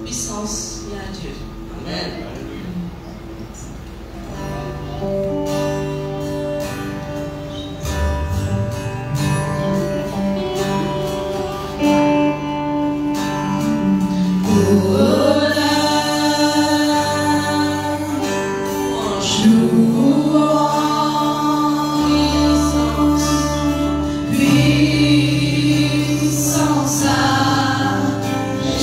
Puissance à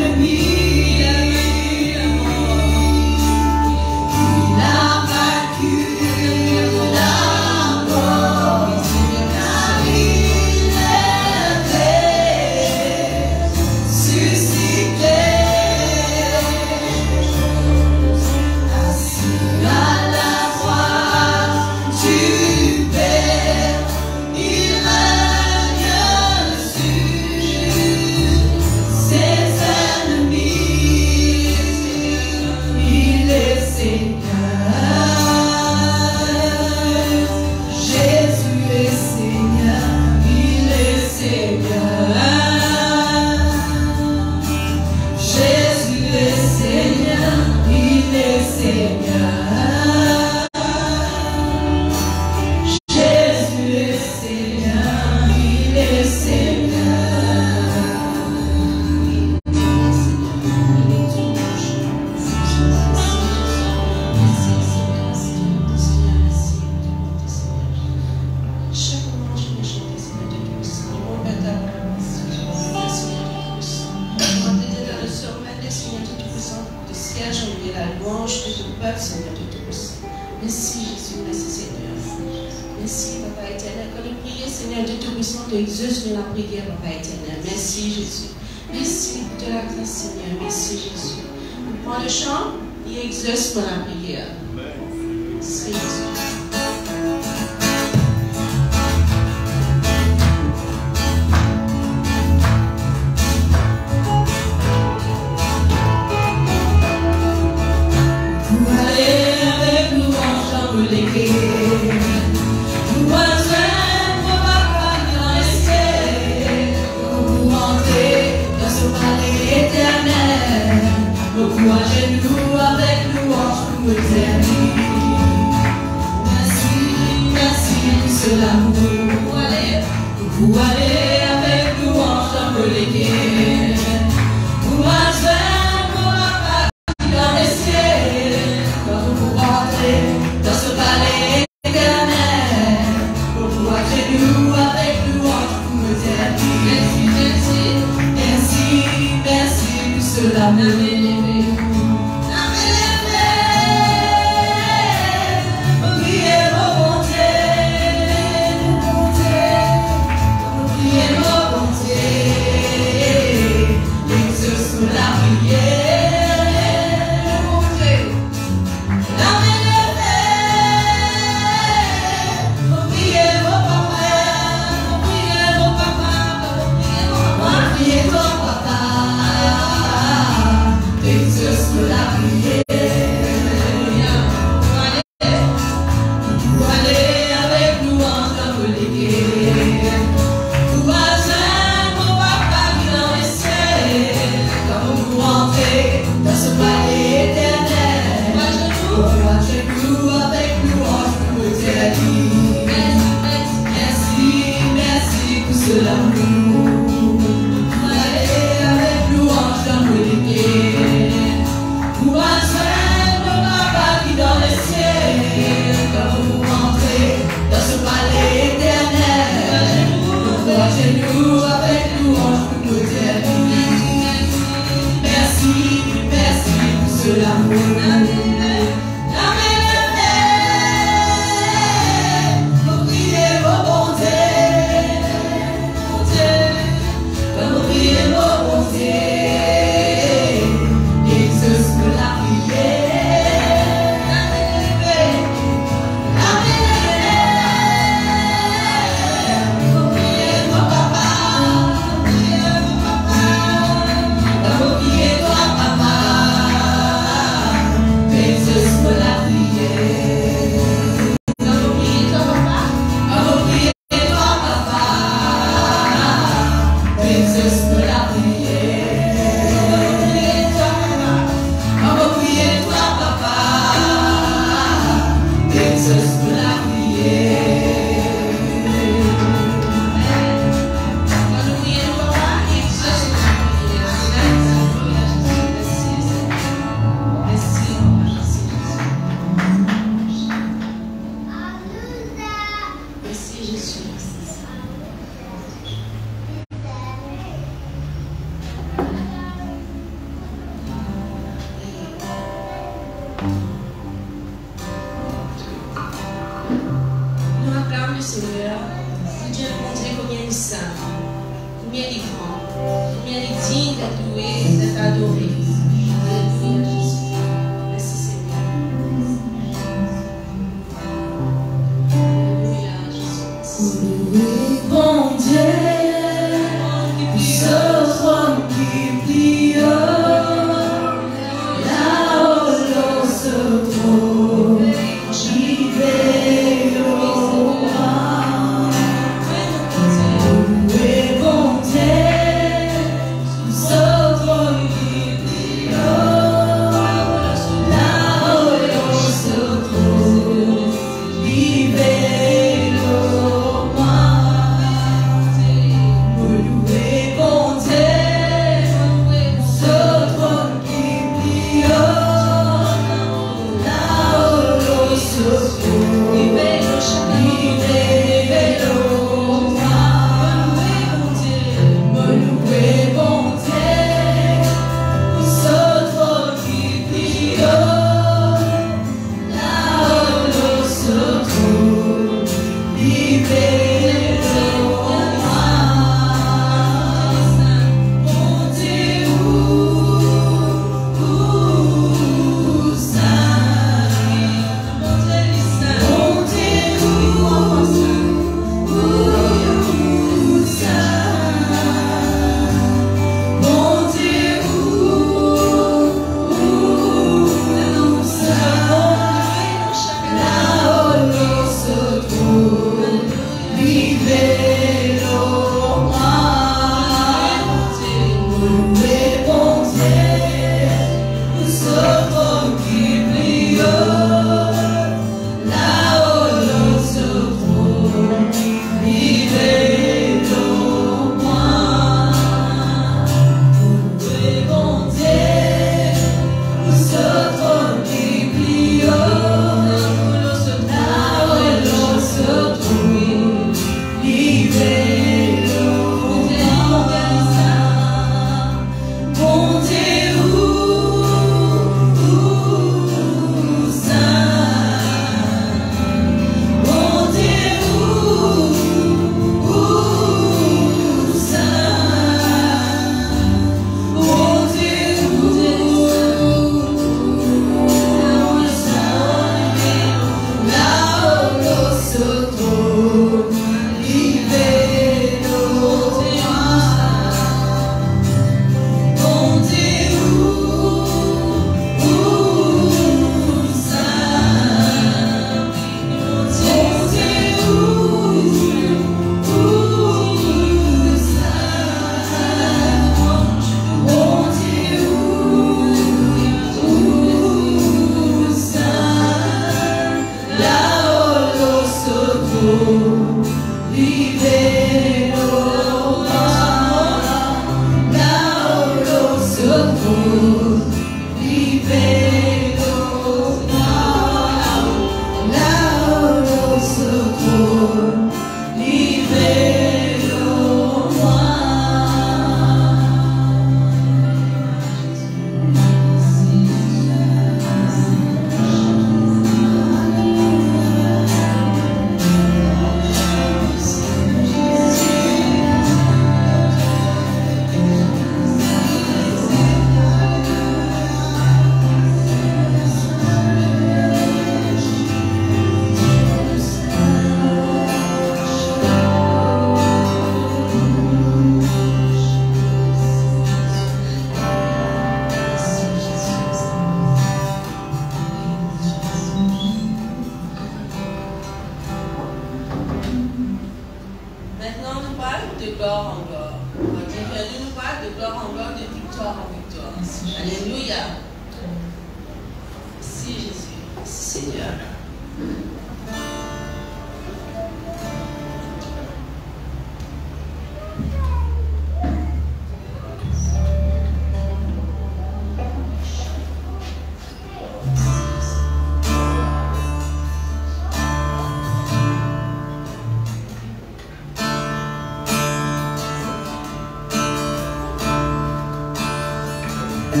De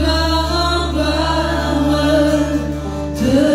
la power, de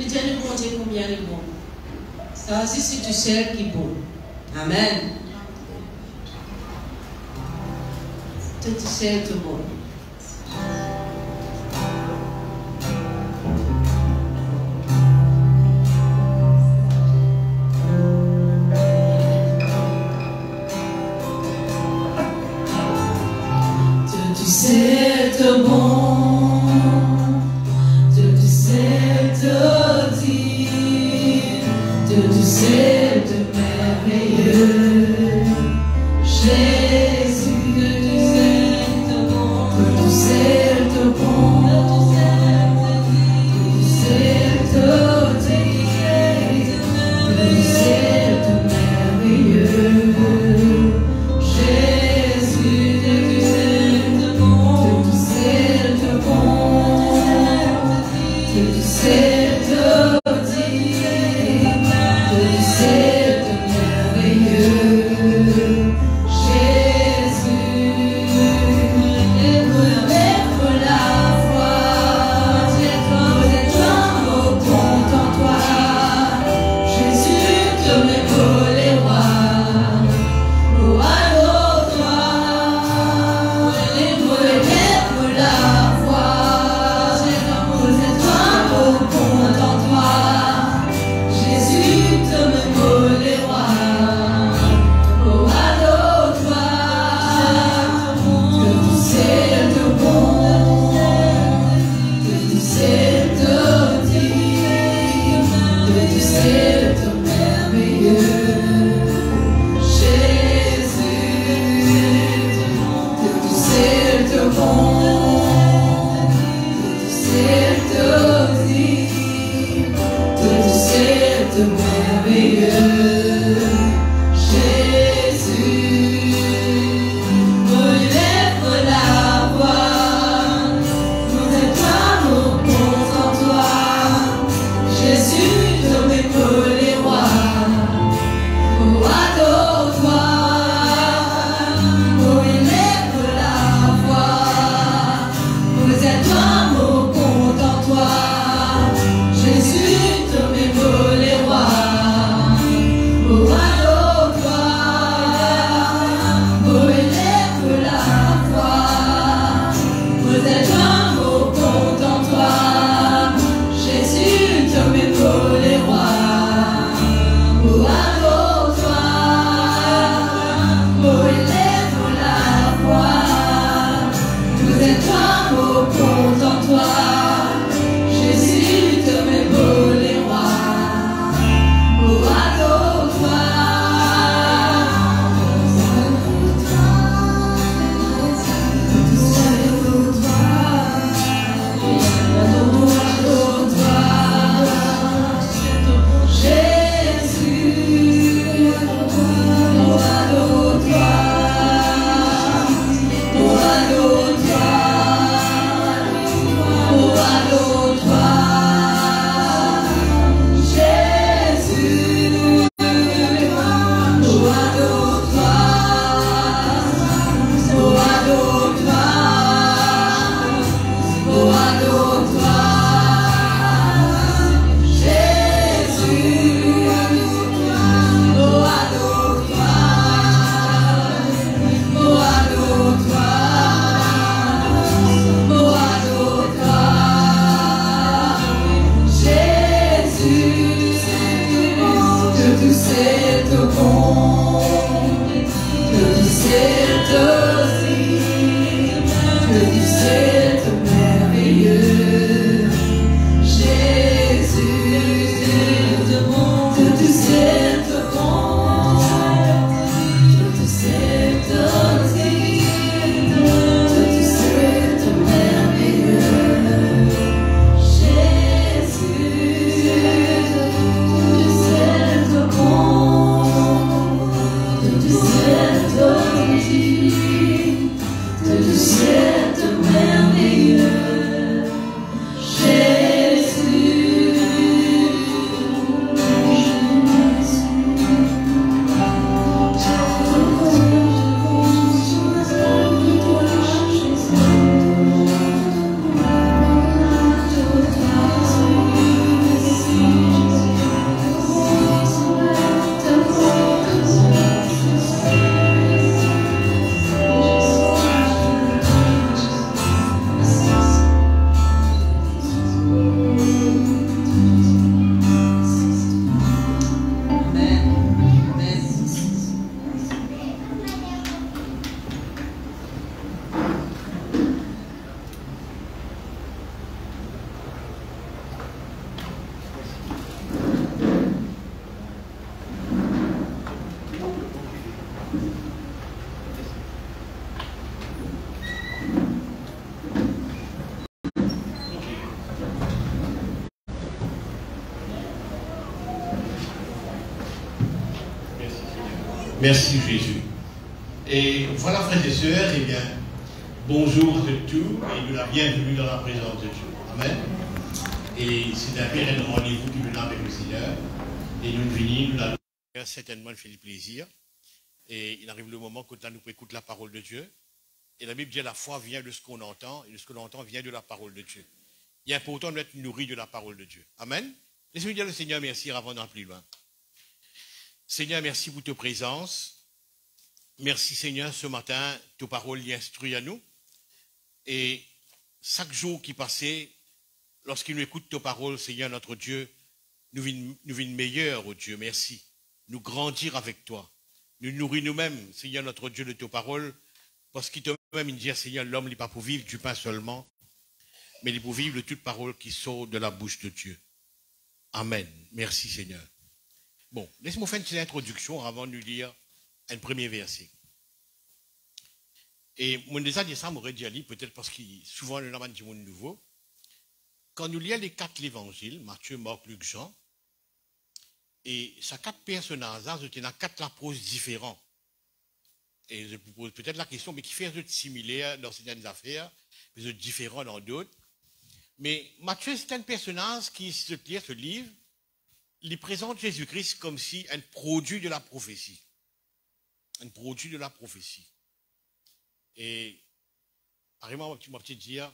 Dis-le bon Dieu combien il est bon. Ça aussi, si tu sais qu'il est bon. Amen. Tu sais tout bon. Tu sais tout bon. Tu sais tout dire. Tu sais tout merveilleux. Jésus, tu sais tout bon. Tu sais tout bon. Tu sais tout dire. Tu sais tout merveilleux. Jésus, tu sais tout bon. Tu sais tout bon. Tu sais tout dire. Tu sais tout merveilleux. Jésus, ton les rois. Merci Jésus. Et voilà, frères et sœurs, eh bien, bonjour de tout et nous la bienvenue dans la présence de Dieu. Amen. Et c'est un pérenne rendez-vous qui venons avec le Seigneur. Et nous venons, nous l'avons certainement fait du plaisir. Et il arrive le moment que nous écoutons la parole de Dieu. Et la Bible dit que la foi vient de ce qu'on entend, et de ce que l'on entend vient de la parole de Dieu. Il est important d'être nourri de la parole de Dieu. Amen. Laissez-moi dire au Seigneur merci avant d'aller plus loin. Seigneur, merci pour ta présence. Merci Seigneur, ce matin, ta parole y instruit à nous. Et chaque jour qui passait, lorsqu'il nous écoute ta parole, Seigneur notre Dieu, nous vîmes meilleurs, oh Dieu, merci. Nous grandir avec toi. Nous nourrir nous-mêmes, Seigneur notre Dieu, de ta parole, parce qu'il te même dit, Seigneur, l'homme n'est pas pour vivre du pain seulement, mais il est pour vivre de toute parole qui sort de la bouche de Dieu. Amen. Merci Seigneur. Bon, laisse-moi faire une petite introduction avant de nous lire un premier verset. Et mon déjà dit ça, m'aurait dit peut-être parce qu'il souvent le nom du monde nouveau. Quand nous lisons les 4 évangiles, Matthieu, Marc, Luc, Jean, et ces 4 personnages, il y a 4 approches différentes. Et je vous pose peut-être la question, mais qui fait un similaire dans certaines affaires, mais différent dans d'autres. Mais Matthieu, c'est un personnage qui, si je lis ce livre, il présente Jésus-Christ comme si un produit de la prophétie. Un produit de la prophétie. Et, par exemple, je vais dire,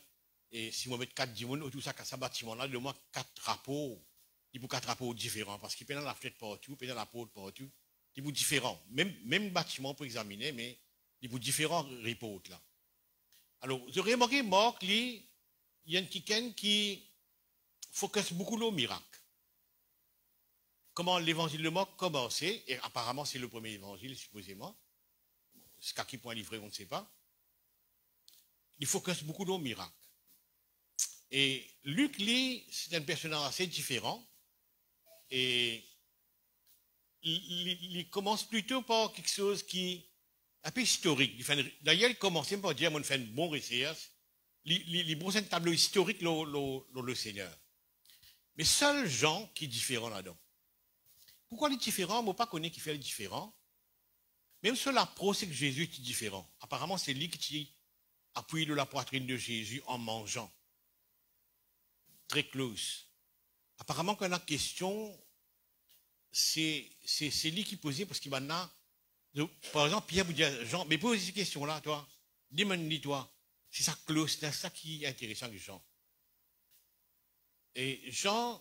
et si on met 4 diamants, tout ça, ce bâtiment-là, de moi 4 rapports, il faut 4 rapports différents, parce qu'il peut y avoir la fenêtre partout, il peut y avoir la porte partout, il faut différents. Même bâtiment pour examiner, mais il faut différents reports là. Alors, vous aurez remarqué, Marc, il y a un quelqu'un qui focus beaucoup sur le miracle. Comment l'évangile de Marc commençait, et apparemment c'est le premier évangile, supposément. Jusqu'à quel point livré, on ne sait pas. Il focus beaucoup sur le miracle. Et Luc, lui, c'est un personnage assez différent. Et il commence plutôt par quelque chose qui est un peu historique. D'ailleurs, il commence par dire, on fait un bon recherche. Il brosse un tableau historique le Seigneur. Mais seul Jean qui est différent là-dedans. Pourquoi il est différent? On ne pas connaître qui fait le différent. Même sur l'approche, c'est que Jésus est différent. Apparemment, c'est lui qui appuie de la poitrine de Jésus en mangeant. Très close. Apparemment, quand on a question, c'est lui qui posait, parce qu'il m'a dit, par exemple, Pierre vous dit, Jean, mais pose cette question-là, toi. Dis-moi, c'est ça close, c'est ça qui est intéressant avec Jean. Et Jean,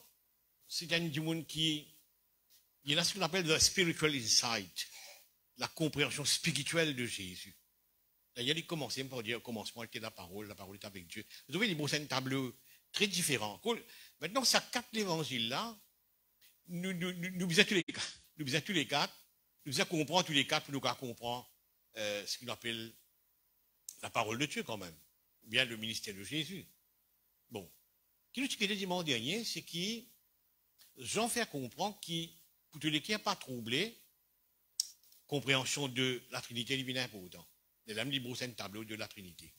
c'est un du monde qui, il y a ce qu'on appelle le spiritual insight, la compréhension spirituelle de Jésus. D'ailleurs, il commençait par dire, au commencement était la parole est avec Dieu. Vous voyez, il brosse un tableau très différent. Maintenant, ces 4 évangiles-là, nous faisons tous les 4. Nous faisons tous les 4. Nous faisons comprendre tous les 4 pour nous comprendre ce qu'on appelle la parole de Dieu quand même. Ou bien le ministère de Jésus. Bon. Ce qui nous dit dimanche dernier, c'est que Jean fait comprendre qu'il, pour tous les cas, pas troublé, compréhension de la Trinité divine important. Les lames libres, c'est un tableau de la Trinité.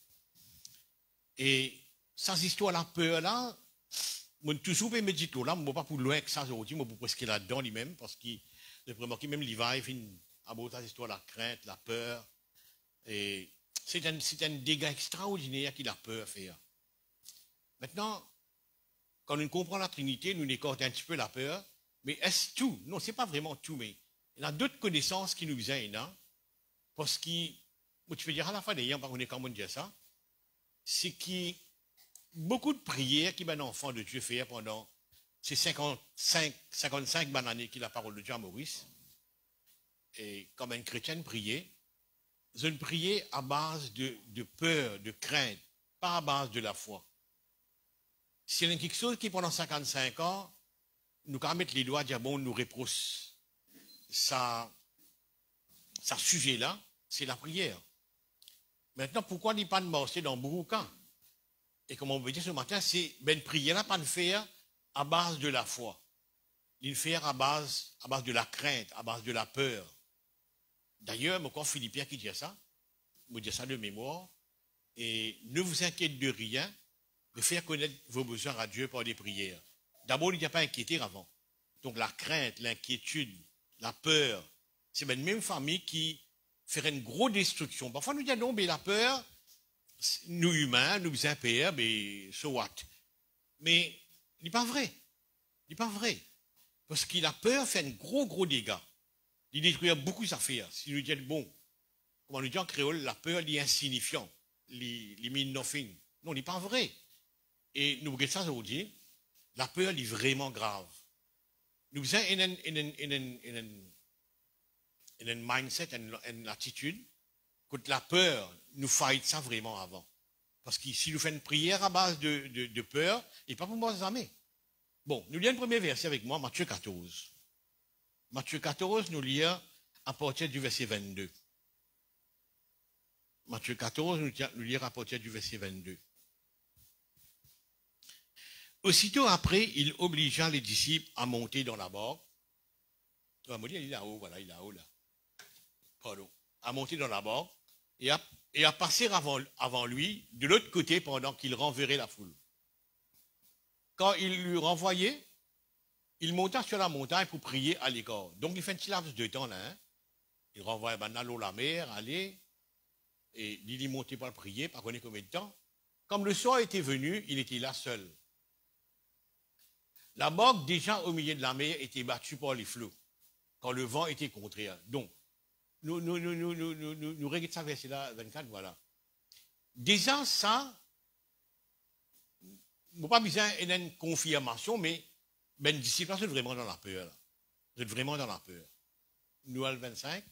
Et sans histoire, la peur là, moi toujours me dit tout là, moi pas pour loin que ça aujourd'hui, moi pour presque là-dedans lui-même, parce qu'il j'ai remarqué même l'hiver, il finit à bout de histoire, la crainte, la peur. Et c'est un dégât extraordinaire qu'il a peur à faire. Maintenant, quand nous comprenons la Trinité, nous écartons un petit peu la peur, mais est-ce tout? Non, c'est pas vraiment tout, mais il y a d'autres connaissances qui nous viennent, hein, parce que, tu peux dire à la fin d'ailleurs, on est quand même dire ça, c'est que beaucoup de prières qu'un enfant de Dieu fait pendant ces 55 années qu'il a la parole de Dieu à Maurice, et comme un chrétien priait, c'est une prière à base de peur, de crainte, pas à base de la foi. S'il y a quelque chose qui pendant 55 ans, nous quand mettre les doigts et dire bon, nous reproche ça sujet-là, c'est la prière. Maintenant, pourquoi n'est pas de marcher dans beaucoup de cas? Et comme on veut dire ce matin, c'est une prière là, pas de faire à base de la foi. Il faire à base de la crainte, à base de la peur. D'ailleurs, mon corps Philippiens qui dit ça, me dit ça de mémoire, et ne vous inquiétez de rien, de faire connaître vos besoins à Dieu par des prières. D'abord, il n'y a pas inquiété avant. Donc la crainte, l'inquiétude, la peur, c'est la même famille qui ferait une grosse destruction. Parfois, nous disons, non, mais la peur, nous humains, nous faisons peur, mais so what? Mais, il n'est pas vrai. Il n'est pas vrai. Parce que la peur fait un gros dégât. Il détruit beaucoup d'affaires. Si nous disons, bon, comment nous dit en créole, la peur est insignifiant. Il mean nothing. Non, il n'est pas vrai. Et nous regardons ça aujourd'hui, la peur est vraiment grave. Nous avons un mindset, une attitude, que la peur, nous fight ça vraiment avant. Parce que si nous faisons une prière à base de peur, il n'est pas pour moi jamais. Bon, nous lisons le premier verset avec moi, Matthieu 14. Matthieu 14, nous lisons à partir du verset 22. Matthieu 14, nous lisons à partir du verset 22. Aussitôt après, il obligea les disciples à monter dans la barque. Tu vas me dire, il est là-haut, voilà, il est là-haut, là. Pardon. À monter dans la barque et à passer avant lui, de l'autre côté, pendant qu'il renverrait la foule. Quand il lui renvoyait, il monta sur la montagne pour prier à l'écart. Donc, il fait un petit laps de temps, là. Hein? Il renvoie l'eau, la mer, allez. Et il y montait pour prier, pas connaître combien de temps. Comme le soir était venu, il était là seul. La barque, déjà au milieu de la mer, était battue par les flots, quand le vent était contraire. Donc, nous regardons ça, verset là, 24, voilà. Déjà, ça, nous pas besoin d'une confirmation, mais ben, disciples, vous êtes vraiment dans la peur. Là. Vous êtes vraiment dans la peur. Nous, à 25,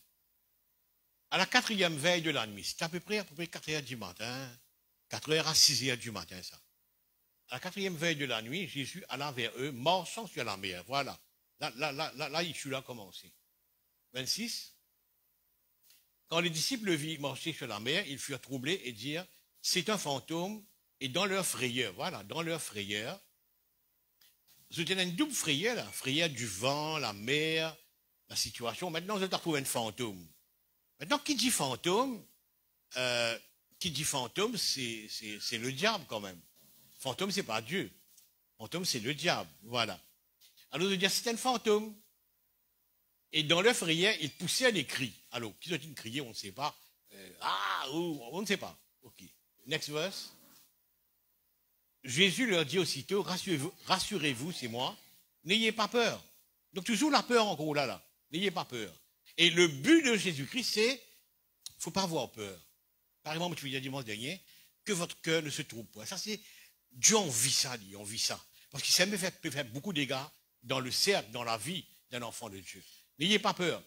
à la 4e veille de la nuit, c'est à peu près 4 heures du matin, 4 heures à 6 heures du matin, ça. À la 4e veille de la nuit, Jésus alla vers eux, marchant sur la mer. Voilà. Là, il a commencé. 26. Quand les disciples le virent marcher sur la mer, ils furent troublés et dirent, c'est un fantôme, et dans leur frayeur, voilà, dans leur frayeur, c'était une double frayeur, la frayeur du vent, la mer, la situation. Maintenant, vous avez trouvé un fantôme. Maintenant, qui dit fantôme, c'est le diable quand même. Fantôme, c'est pas Dieu. Fantôme, c'est le diable. Voilà. Alors, on dit, c'est un fantôme. Et dans leur frayeur, ils poussaient des cris. Alors, qui sont-ils criés, on ne sait pas. On ne sait pas. OK. Next verse. Jésus leur dit aussitôt, rassurez-vous, c'est moi. N'ayez pas peur. Donc, toujours la peur encore là. N'ayez pas peur. Et le but de Jésus-Christ, c'est, il ne faut pas avoir peur. Par exemple, tu disais dimanche dernier, que votre cœur ne se trouble pas. Ça, c'est, Dieu on vit ça, on vit ça. Parce qu'il peut faire beaucoup de dégâts dans le cercle, dans la vie d'un enfant de Dieu. N'ayez pas peur.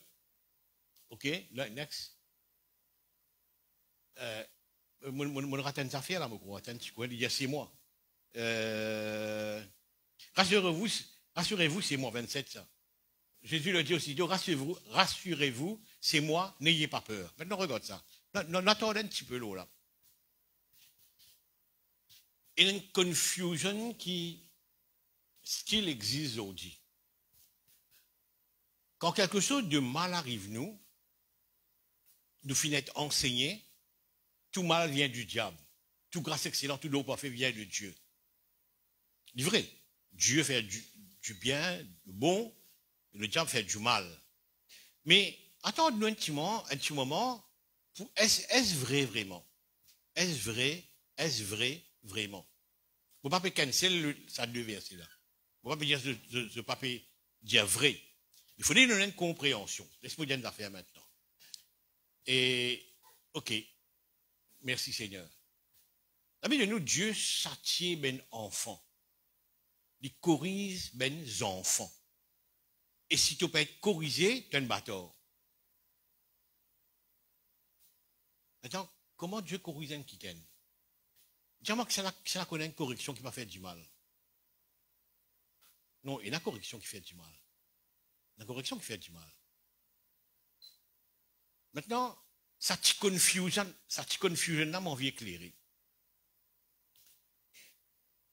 OK, next. Mon ratin de affaires là, mon gros ratin, tu connais, il y a 6 mois. Rassurez-vous, c'est moi, 27 ça. Jésus le dit aussitôt, rassurez-vous, c'est moi, n'ayez pas peur. Maintenant, regarde ça. Attendez un petit peu l'eau là. Il y a une confusion qui still existe aujourd'hui. Quand quelque chose de mal arrive nous finissons enseignés, tout mal vient du diable. Tout grâce excellente, tout l'eau parfait vient de Dieu. C'est vrai. Dieu fait du bien, du bon, et le diable fait du mal. Mais attendons un petit moment, est-ce vrai vraiment? Est-ce vrai vraiment? Vous ne pouvez pas cancel ça deux versets là. Vous ne pouvez pas dire ce papier dire vrai. Il faut donner une compréhension. Laisse-moi dire une affaire maintenant. Et, OK. Merci Seigneur. L'ami de nous, Dieu châtie ben enfants. Il corrige ben enfants. Et si tu peux être corrigé, tu es un bâtard. Maintenant, comment Dieu corrige un quiken? Dis-moi que c'est la correction qui m'a fait du mal. Non, il y a la correction qui fait du mal. La correction qui fait du mal. Maintenant, ça te confusion là, m'a envie éclairer.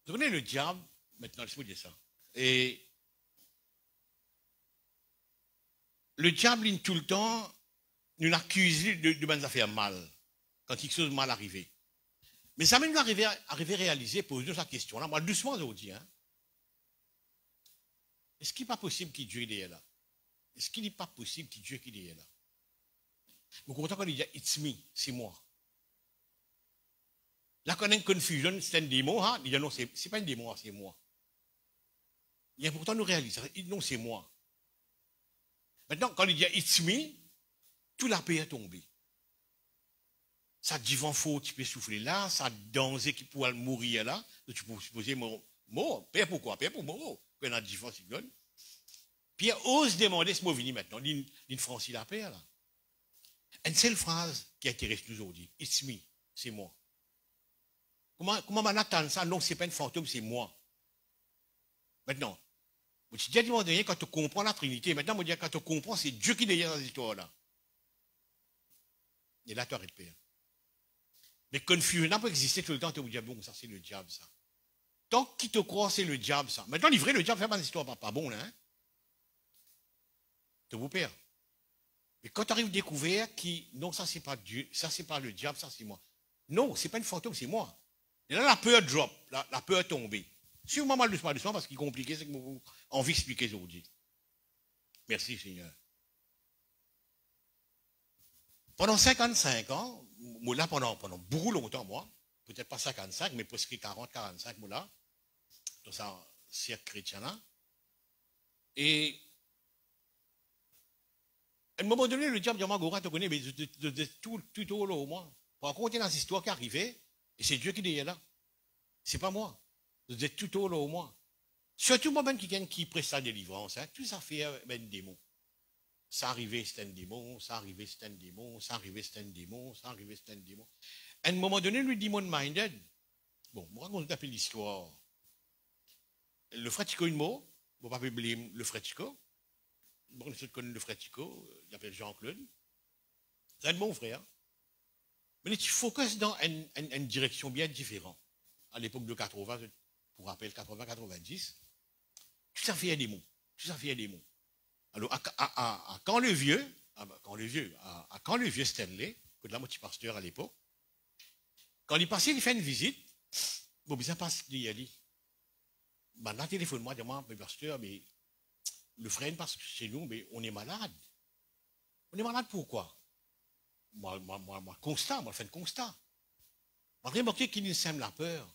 Vous connaissez le diable, maintenant, je vous dire ça. Et le diable, il tout le temps, nous accuse de bonnes affaires mal, quand quelque chose mal arrivé. Mais ça m'a arrivé à réaliser, poser cette question-là, moi, doucement aujourd'hui. Hein. Est-ce qu'il n'est pas possible qu'il Dieu est là? Est-ce qu'il n'est pas possible qu'il Dieu est là? Mais quand il dit it's me, c'est moi. Là, quand on a une confusion, c'est un démon, hein? Il dit non, c'est pas un démon, c'est moi. Et pourtant, nous réalisons, non, c'est moi. Maintenant, quand il dit it's me, tout la paix est tombée. Ça divan faux, tu peux souffler là, ça danger qui pourrait mourir là. Donc, tu peux supposer, mort, paix pourquoi? Paix pour mort. Quand on a divan, c'est donne. Pierre ose demander ce mot vini maintenant, d'une Francis la paix là. Une seule phrase qui intéresse nous aujourd'hui, it's me, c'est moi. Comment on attend ça? Non, c'est pas une fantôme, c'est moi. Maintenant, tu dis à quand tu comprends la Trinité, maintenant, on dit quand tu comprends, c'est Dieu qui est derrière cette histoire-là. Et là, tu arrêtes de père. Mais confusion n'a pas existé tout le temps, tu te dis, bon, ça c'est le diable, ça. Tant qu'il te croit, c'est le diable, ça. Maintenant, livré, le diable fait pas d'histoire, pas bon, là, hein. Tu vous perds. Mais quand tu arrives à découvrir qui, non, ça c'est pas Dieu, ça c'est pas le diable, ça c'est moi. Non, c'est pas une fantôme, c'est moi. Et là, la peur drop, la peur tomber. Sûrement mal doucement, parce qu'il est compliqué, c'est que j'ai envie d'expliquer aujourd'hui. Merci, Seigneur. Pendant 55 ans, là, pendant beaucoup longtemps, moi, peut-être pas 55, mais presque 40, 45, moi là, dans ça, cercle chrétien là. Et, à un moment donné, le diable dit, moi, Gora, tu connais, mais tout au long, moi. Pour raconter dans cette histoire qui arrivait, et c'est Dieu qui est là. C'est pas moi. Vous êtes tout au long, moi. Surtout moi, qui prête la délivrance, hein, tout ça fait un démon. Ça arrivait, c'est un démon, ça arrivait, c'est un démon, ça arrivait, c'est un démon, ça arrivait, c'est un démon. À un moment donné, lui, demon-minded. Bon, moi, on appelle l'histoire. Le frère Tico, une mot, on va pas blâmer le frère Tico. Bon, on connaît le frère Tico, il s'appelle Jean-Claude. C'est un bon frère. Mais tu focuses dans une direction bien différente. À l'époque de 80, pour rappel, 80-90, tout ça fait un démon. Tout ça fait un démon. Alors, quand le vieux Stanley, que de la moitié pasteur à l'époque, quand il passait, il fait une visite, bon, ça passe, il a dit, maintenant, téléphone-moi, dis-moi, mais pasteur, mais le frère, parce que chez nous, mais on est malade. On est malade pourquoi? Moi, constat, moi, je fais un constat. Moi, remarqué qu'il nous sème la peur.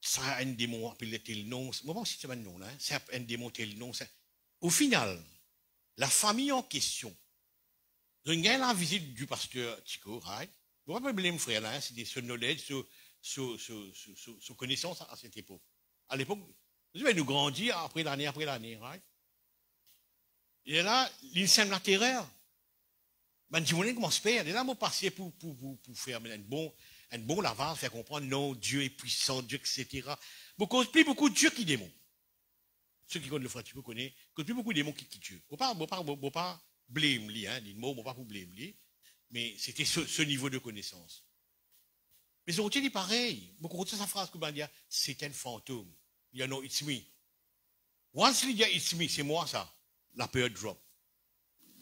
Ça a un démon appelé tel nom. Moi, si c'est un nom, là, c'est un démon tel nom. Au final, la famille en question, je gagne la visite du pasteur Tico, right? Je ne vais pas blâmer frère là, c'est des knowledge, sur connaissance à cette époque. À l'époque, vous allez nous grandir après l'année, right? Et là, il sème la terreur. Ben, je dis, comment se faire? Et là, moi, passer pour faire un bon lavage, faire comprendre, non, Dieu est puissant, Dieu, etc. Beaucoup de Dieu qui démon. Ceux qui connaissent le frère, tu peux connaître, plus beaucoup de démons qui Dieu. Faut pas blâmer lui, hein, dis-moi, faut pas vous blâmer lui. Mais c'était ce niveau de connaissance. Mais ils ont dit pareil. Beaucoup de sa phrase que ben dire, c'est un fantôme. Il y a no, it's me. Once il y a it's me, c'est moi ça. La peur drop.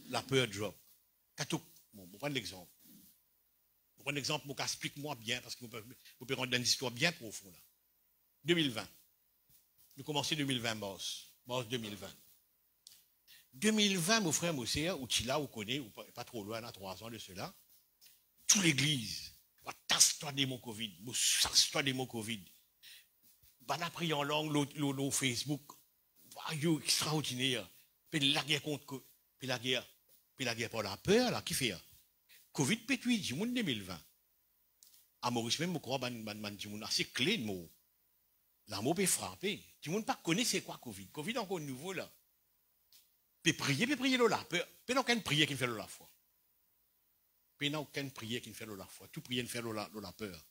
La peur drop. Bon, on prend l'exemple. On prend l'exemple, moi, explique-moi bien, parce que vous pouvez rendre une histoire bien profonde. 2020. Nous commençons 2020, mars 2020. 2020, mon frère Moussea, ou Tila, ou connaît, ou pas trop loin, à 3 ans de cela, toute l'église, tasse-toi des mots Covid, tasse-toi des mots Covid. Bah, la prière en langue, l'autre Facebook, extraordinaire. Puis la guerre contre, puis la guerre pour la peur, là, qui fait? Covid pétuit, du monde 2020. À Maurice, même, je crois, assez clé de mots. La mot peut frapper. Tout le monde pas connaît c'est quoi Covid. Covid encore nouveau là. Peut prier là. Peut aucune prière qui me fait la foi. Peut n'a aucune prière qui me fait la foi. Tout prière me fait la peur.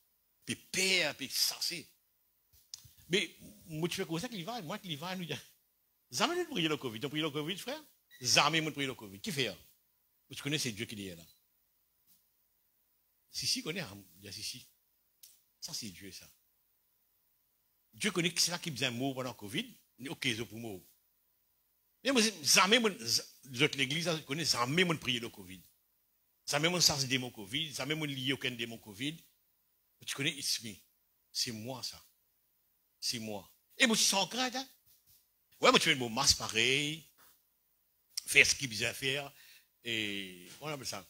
Peut peur, peut sasser. Mais moi tu fais comme ça qu'il va, moi qu'il va nous dire. Jamais nous prier le Covid. On prie le Covid, frère. Jamais nous prier le Covid. Qui fait? Vous connaissez c'est Dieu qui est là. Si connaît, il y a si. Ça c'est Dieu ça. Dieu connaît que c'est là qui faisait un mot pendant le Covid, ok, c'est pour moi. Mais jamais, l'église connaît, jamais mon prier le Covid. Jamais mon sens démon Covid, jamais mon lié aucun démon Covid. Mais tu connais, it's me. C'est moi, ça. C'est moi. Et moi, je suis sans crainte, hein. Ouais, moi, tu fais mon masque pareil, faire ce qu'il faisait faire, et, on appelle ça,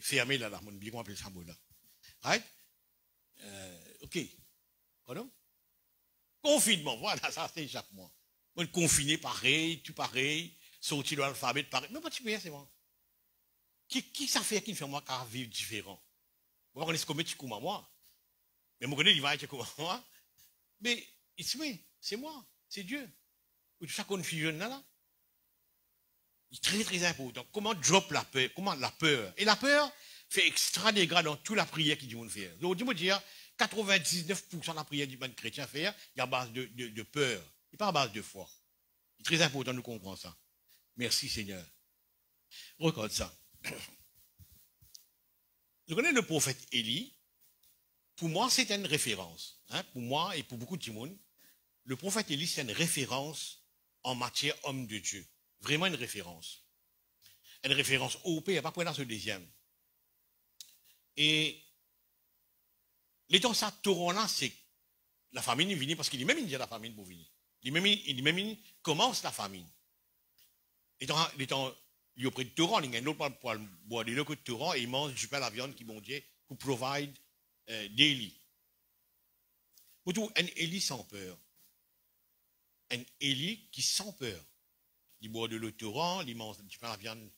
fermé là, mon bien qu'on appelle ça là. Right? OK. Pardon? Confinement, voilà, ça c'est chaque mois. On confiné pareil, tout pareil, sorti de l'alphabet pareil. Mais pas tu peux, c'est moi. Qui ça fait qui fait moi qu'à vivre différent? Moi, on est comme tu comme moi. Mais moi, il va être comme moi. Mais, c'est moi, c'est Dieu. Tout ça confusion là. C'est très, très important. Comment drop la peur? Comment la peur? Et la peur fait extra dégâts dans toute la prière qui dit on fait. Donc, je veux dire, 99% de la prière du monde chrétien fait, il y a à base de peur. Il n'est pas à base de foi. C'est très important de comprendre ça. Merci Seigneur. Regarde ça. Je connais le prophète Élie. Pour moi, c'est une référence. Hein, pour moi et pour beaucoup de monde, le prophète Élie, c'est une référence en matière homme de Dieu. Vraiment une référence. Une référence au Père, pas pour dans ce deuxième. Et l'étant ça, Toron-là, c'est la famine est venue parce qu'il dit même il dit la famine pour venir. Il dit même il commence la famine. L'étant il est auprès de Toron, il y a un autre pour boire de l'eau que de Toron et il mange du pain à la viande qui bon Dieu pour provide d'Élie. Pour tout, un Élie sans peur. Un Élie qui sans peur. Il boit de l'eau de Toron, il mange du pain à la viande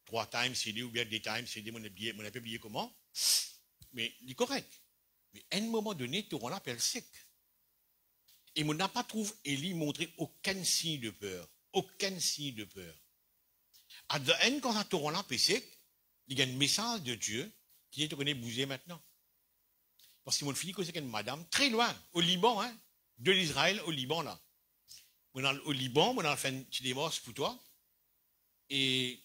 3 times CD ou bien des times CD, mon n'a pas oublié comment. Mais il est correct. Mais à un moment donné, Toron l'appelle sec. Et on n'a pas trouvé Élie montrer aucun signe de peur. Aucun signe de peur. À la haine, quand ça Toron l'appelle sec, il y a un message de Dieu qui est connaît bouger maintenant. Parce que mon fini que c'est une madame très loin, au Liban, hein, de l'Israël au Liban là. Au Liban, on a fait un petit divorce pour toi. Et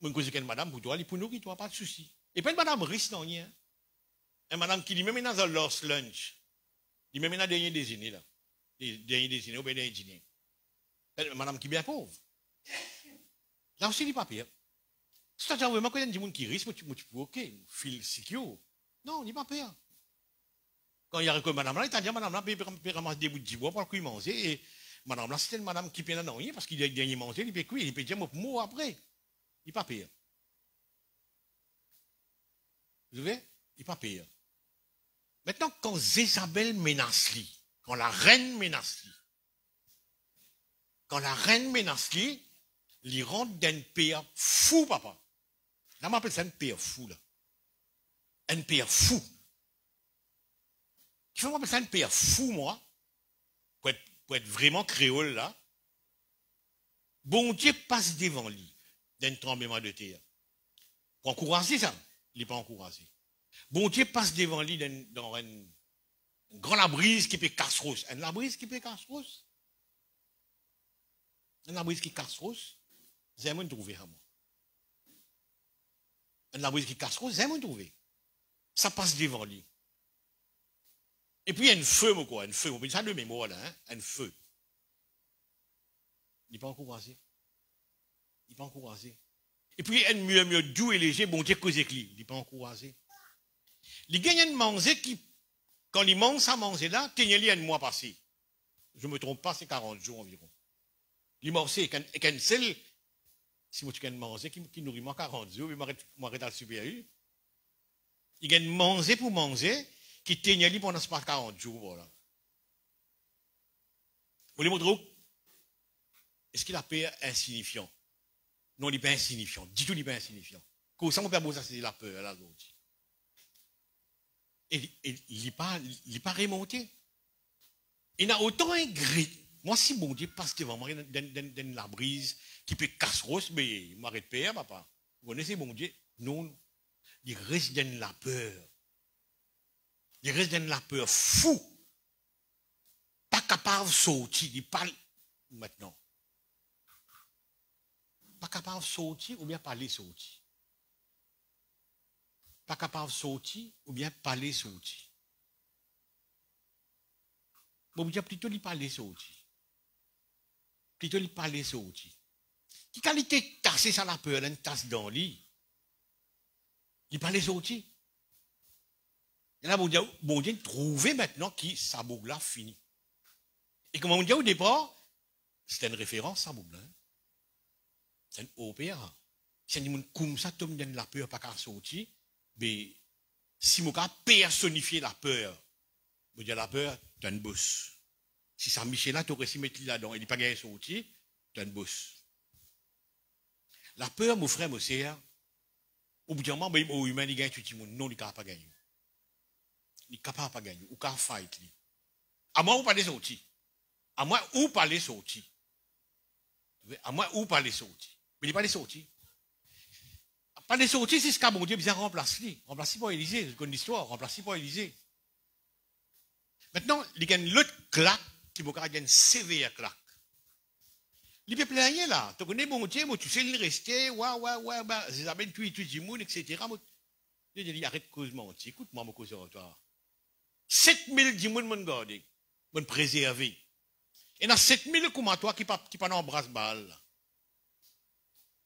mon cousin une madame pour toi, il pour nous qui toi pas de souci. Et pas une madame riche non rien. Une madame qui dit même dans un lost lunch. Il même dans dernier déjeuner là. Dernier déjeuner ou bien dernier dîner. Une madame qui est bien pauvre. Là aussi il n'est pas pire. C'est-à-dire vraiment quand il y a des gens qui risquent, tu peux OK, feel secure. Non, il n'est pas pire. Quand il y a que madame là, il t'a dit madame là, il ramasse des bouts de bois pour qu'il mange. Et madame là, c'était une madame qui peine dans rien parce qu'il a gagné manger, il peut cuire, il peut dire moi après. Il n'est pas pire. Vous voyez? Il n'est pas pire. Maintenant, quand Zézabel menace lui, quand la reine menace lui, il rentre dans un père fou, papa. Là, on appelle ça un père fou, là. Un père fou. Tu fais m'appeler ça un père fou, moi, pour être vraiment créole, là. Bon Dieu passe devant lui, d'un tremblement de terre. Pour encourager ça, il n'est pas encouragé. Bon Dieu passe devant lui dans une grande brise qui peut casse-rose. Une brise qui peut casse-rose. Une brise qui casse-rose, j'ai même trouvé à moi. Une brise qui casse-rose, j'ai même trouvé. Ça passe devant lui. Et puis il y a un feu, quoi, un feu. On peut dire ça de mémoire, là, hein? Un feu. Il n'est pas encouragé. Il n'est pas encouragé. Et puis un mieux doux et léger, bon Dieu, cause éclit. Il n'est pas encouragé. Les gagnants de manger qui, quand ils mangent ça, manger là, tenez-les un mois passé. Je ne me trompe pas, c'est 40 jours environ. Les manger et qu'un seul, si moi tu gagne manger, qui nourrit moi 40 jours, je m'arrête à le supérieur. Ils gagnent manger pour manger, qui tenez-les pendant ce 40 jours, voilà. Vous les montrez où? Est-ce qu'il a peur insignifiant? Non, il n'est pas insignifiant. Du tout, il n'est pas insignifiant. Quand ça, on peut ça, c'est la peur, là, l'autre. Et il n'est pas remonté. Il a autant un gris. Moi, si mon Dieu passe devant moi dans la brise qui peut casse-rose, mais il m'arrête père, papa. Vous connaissez mon Dieu? Non. Il reste dans la peur. Il reste dans la peur fou. Pas capable de sortir. Il parle maintenant. Pas capable de sortir ou bien parler sortir. Pas capable de sortir ou bien parler sortir. Bon, vous dire plutôt lui parler sortir. Plutôt lui parler sortir. Qui qualité tasser ça la peur, une tasse dans lui. Il parler sortir. Et là, bon Dieu, trouver maintenant qui sa bougla fini. Et comme on dit au départ, c'était une référence, sa bougla. C'est un opéra. Si on dit comme ça, tu me donnes la peur, pas qu'à sortir, mais si je peux personnifier la peur, je dis la peur, tu as une bosse. Si ça Michel là, tu aurais si mettre là-dedans, il n'est pas gagné sortir, tu as une bosse. La peur, mon frère, mon sœur, au bout d'un moment, au humain, il gagne tout le monde. Non, il ne peut pas gagner. Il ne peut pas gagner. Il peut fight. À moi, ou pas les sortir. À moi, ou pas les sortir. À moi, ou pas les sortir. Mais il n'est pas les sortir. Pas les sortir, c'est ce qu'a mon Dieu bien remplacé. Remplacé par Élisée. Je connais l'histoire. Remplacé par Élisée. Maintenant, il y a l'autre claque qui va gagner une sévère claque. Il peut plaigner là. Tu connais mon Dieu, tu sais, il restait, c'est amène tout du monde, etc. Je dis, arrête de cause mentir. Écoute-moi, mon cause toi. 7000 du monde m'ont gardé, m'ont préservé. Et dans 7000 comme toi qui pas n'embrasse balle.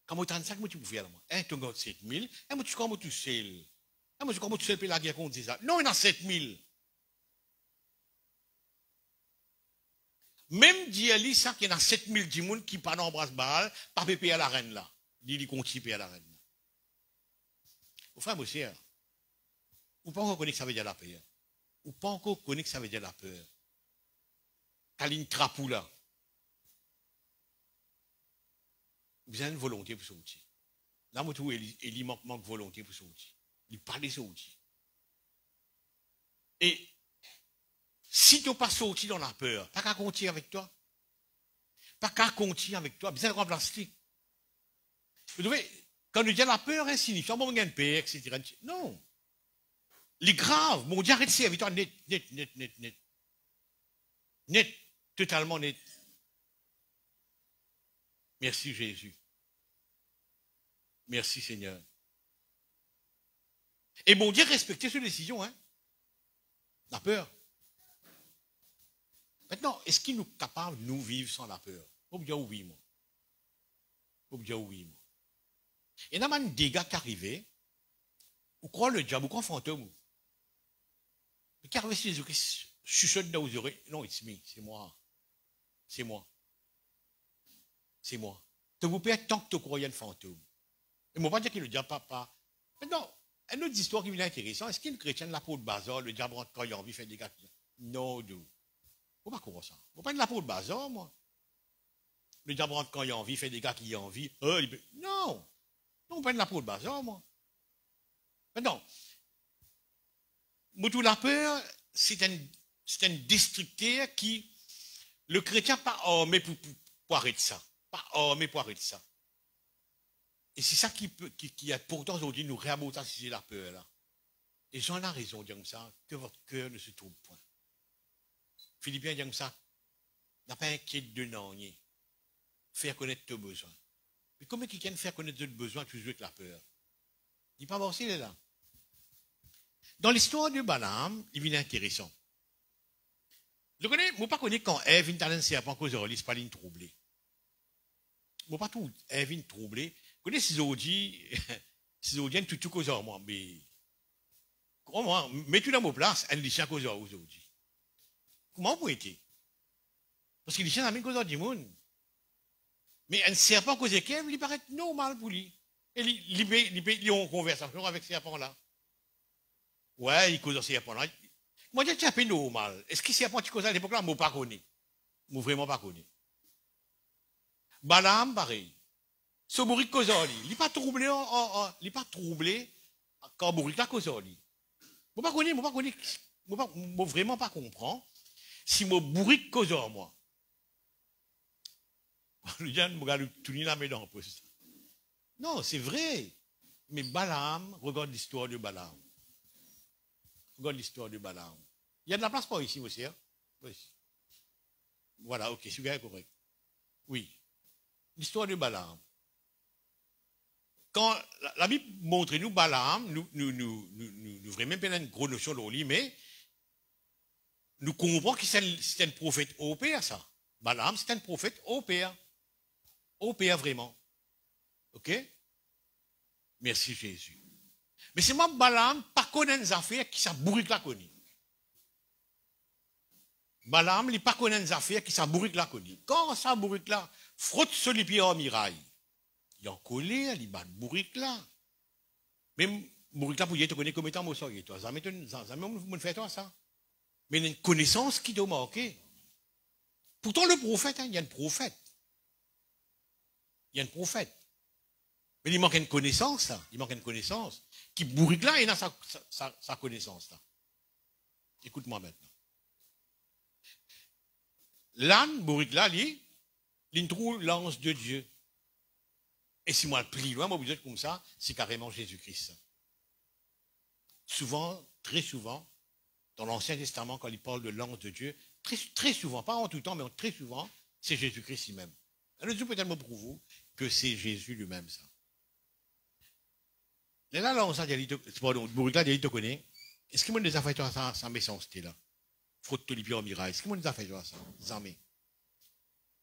Comment tu as ça, comment tu peux faire là? Un, tu gardes 7000, et moi tu comment tu sais. Et moi tu comment tu sais la guerre contre ça. Non, il y en a 7000. Même dit ça qu'il y en a 7000 du monde qui pas n'embrasse balle, pas payer à la reine là. Il continue à la reine. Au frère, mon cher, ou pas encore connaître que ça veut dire la peur. Ou pas encore connaître que ça veut dire la peur. Kaline Trapou là. Vous avez une volonté pour sortir. Là, moi, trouve il manque de volonté pour sortir. Il parle de sortir. Et si tu n'as pas sorti dans la peur, pas qu'à continuer avec toi. Pas qu'à continuer avec toi, bien remplacer. Vous devez, quand on dit la peur, insignifiant, bon, on gagne paix, etc. Non. Les graves, mon Dieu, arrête de servir toi net. Net, totalement net. Merci Jésus. Merci Seigneur. Et mon Dieu, respectez cette décision, hein. La peur. Maintenant, est-ce qu'il nous est capable de nous vivre sans la peur? Faut me dire oui, moi. Faut me dire oui, moi. Et dans un dégât qui arrivé, ou croit le diable, ou croit fantôme. Mais qui arrive si Jésus chuchote dans vos oreilles? Non, it's me, c'est moi. C'est moi. C'est moi. Tu vous payes tant que tu croyais le fantôme. Et moi, pas dire que le diable papa. Maintenant, une autre histoire qui vient intéressante, est-ce qu'une chrétienne, la peau de bazar, le diable rentre quand il a envie de faire des gars? Non, non. Faut pas croire ça. Faut pas de la peau de bazar, moi. Le diable rentre quand il a envie, fait des gars qui ont envie. Non. Non, pas de la peau de bazar, moi. Maintenant, Moutou la peur, c'est un destructeur qui, le chrétien pas armé pour arrêter ça. Pas armé pour arrêter ça. Et c'est ça qui a pourtant aujourd'hui nous réhabiliter la peur là. Et j'en ai raison de dire ça, que votre cœur ne se trompe point. Philippiens dit ça, n'a pas inquiète de rien. Faire connaître tes besoins. Mais comment quelqu'un faire connaître tes besoins toujours avec la peur? Il n'est pas avancé là. Dans l'histoire de Balaam, il vient intéressant. Je connais, moi pas connais quand Ève vient dans un serpent cause de c'est pas une troublée. Moi pas tout, Ève vient troublée. Je connais ces audiens tout cause de moi, mais comment, mets-tu dans mon place, elle dit ça cause de aujourd'hui. Comment vous été? Parce qu'il dit ça dans la cause du monde. Mais un serpent cause de Ève, il paraît normal pour lui. Et il a une conversation avec ce serpent-là. Ouais, il cause de serpent-là. Moi, je dis, c'est un peu normal. Est-ce que le serpent qui cause à l'époque-là, moi, pas connu? Moi, vraiment pas connu. Balaam, pareil. Ce bourrique cause il n'est pas troublé, il n'est pas troublé quand bourrique la cause lui. Moi, pas connu, moi, vraiment pas comprendre si mon bourrique cause moi. Le gars, me regarde tout la main dans le poste. Non, c'est vrai. Mais Balaam, regarde l'histoire de Balaam. Regarde l'histoire de Balaam. Il y a de la place pour ici aussi, hein? Oui. Voilà, ok, c'est bien correct. Oui. L'histoire de Balaam. Quand la Bible montre nous Balaam, nous vraiment pas une grosse notion de lui, mais nous comprenons que c'est un prophète au père, ça. Balaam, c'est un prophète au père. Au père, vraiment. Ok? Merci Jésus. Mais c'est moi, Balaam, pas connaître des affaires qui sont bourriques la connu. Balaam, il pas connaître des affaires qui sont bourriques la connu. Quand ça bourrique là, frotte sur les pieds en miraille. Il a collé, il bat bourrique là. Même bourrique là, pour y te connaître comme étant mosso, toi. Ça me fait toi ça. Mais il y a une connaissance qui doit marquer. Pourtant, le prophète, hein, il y a un prophète. Il y a un prophète. Mais il manque une connaissance, là. Il manque une connaissance. Qui bourrique là, il a sa connaissance, là. Écoute-moi maintenant. L'âne, bourrique là, il trouve l'ange de Dieu. Et si moi, le plus loin, moi, vous êtes comme ça, c'est carrément Jésus-Christ. Souvent, très souvent, dans l'Ancien Testament, quand il parle de l'ange de Dieu, très souvent, pas en tout temps, mais très souvent, c'est Jésus-Christ lui-même. Le Dieu peut tellement pour vous que c'est Jésus lui-même, ça. Et là, l'ange, pardon, bourrique là, il te connaît. Est-ce que moi, des affaires, toi, ça méchanceté, là? Frotte de l'hyper en miraille. Est-ce que moi, des affaires, toi, ça? Jamais.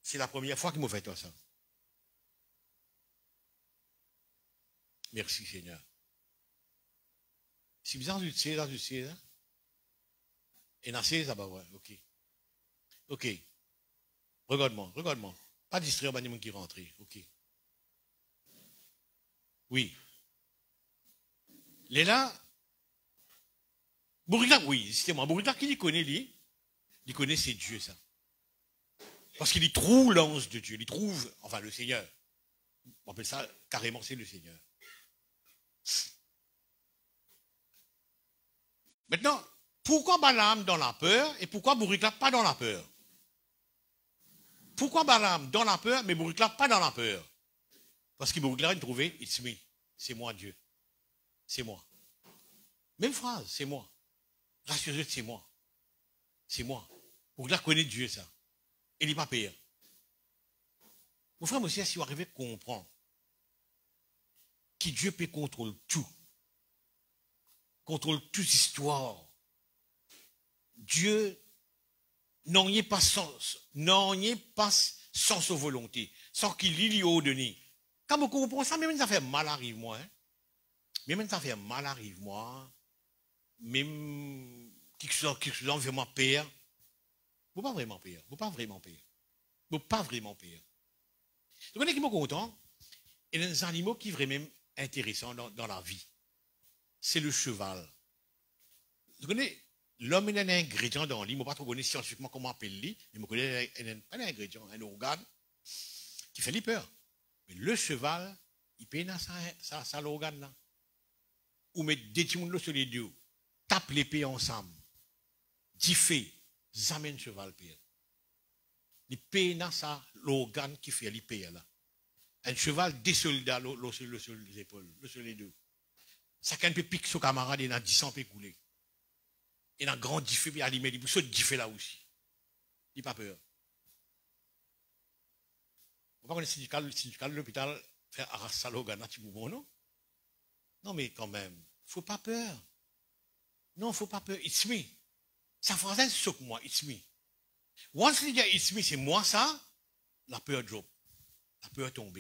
C'est la première fois qu'il m'a fait, toi, ça. Merci, Seigneur. Si vous en sais, là, et dans ces, ça va, ouais, ok. Ok. Regarde-moi. Pas distraire, pas qui rentre. Ok. Oui. Les là, Bourrique, oui, c'est moi. Bourrique, qui il connaît c'est Dieu, ça. Parce qu'il y trouve l'ange de Dieu, il y trouve, enfin, le Seigneur. On appelle ça, carrément, c'est le Seigneur. Maintenant, pourquoi Balaam dans la peur et pourquoi Bourrique pas dans la peur? Pourquoi Balaam dans la peur, mais Bourrique pas dans la peur? Parce que Bourrique il trouvait, it's me, c'est moi Dieu. C'est moi. Même phrase, c'est moi. Rassurez, c'est moi. C'est moi. Bourrique connaît Dieu, ça. Et il n'est pas pire. Mon frère, monsieur, si vous arrivez à comprendre que Dieu peut contrôler tout, contrôle toute histoire, Dieu n'en est pas sans sa volonté, sans qu'il y ordonne. Quand vous comprenez ça, même ça fait mal arrive moi. Hein? Même ça fait mal arrive moi. Même quelque chose vraiment pire. Vous pas vraiment pire. Vous pas vraiment pire. Vous pas vraiment pire. Vous connaissez qui me content? Il y a des animaux qui sont vraiment intéressants dans la vie. C'est le cheval. Vous connaissez, l'homme a un ingrédient dans lui, je ne sais pas trop connaître scientifiquement comment on appelle lui, mais je connais un ingrédient, un organe qui fait lui peur. Mais le cheval, il peut dans ça l'organe là. Ou mettre des petits moules sur les deux, tape l'épée ensemble, diffé, jamais un cheval pire. Il peut dans ça l'organe qui fait l'épée là. Un cheval, des soldats sur les épaules, sur les deux. Chacun peut piquer son camarade et dans 10 ans peut couler. Et dans grand diffé, puis allumer, il peut diffé là aussi. Il n'a pas peur. On va connaître le syndical de l'hôpital fait arraser l'organe, tu bon, non? Non, mais quand même, il ne faut pas peur. Non, il ne faut pas peur. It's me. Sa française, c'est que moi, it's me. Once il dit it's me, c'est moi ça, la peur drop. La peur tombe.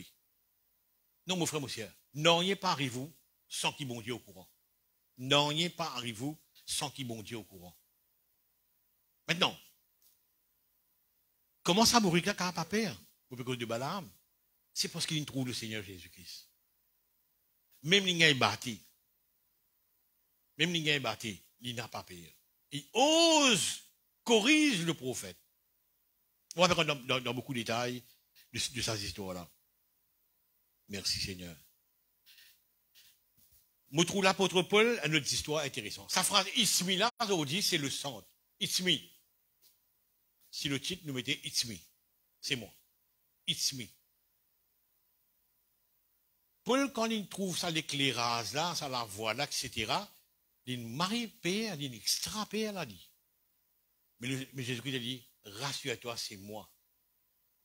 Non, mon frère, monsieur, n'ayez pas arrivé sans qu'il bon Dieu au courant. N'ayez pas arrivé sans qu'il bon Dieu au courant. Maintenant, comment ça Bourrique n'a pas peur pour cause de Balaam? C'est parce qu'il trouve le Seigneur Jésus-Christ. Même les gens battus, il n'a pas peur. Il ose corriger le prophète. On va faire dans beaucoup de détails de ces histoires-là. Merci Seigneur. Je trouve l'apôtre Paul une autre histoire intéressante. Sa phrase It's me là, on dit c'est le centre. It's me. Si le titre nous mettait It's me, c'est moi. It's me. Paul, quand il trouve ça, l'éclairage là, ça la voix là, etc., il marie père, il extra père là dit. Mais Jésus-Christ a dit, rassure-toi, c'est moi.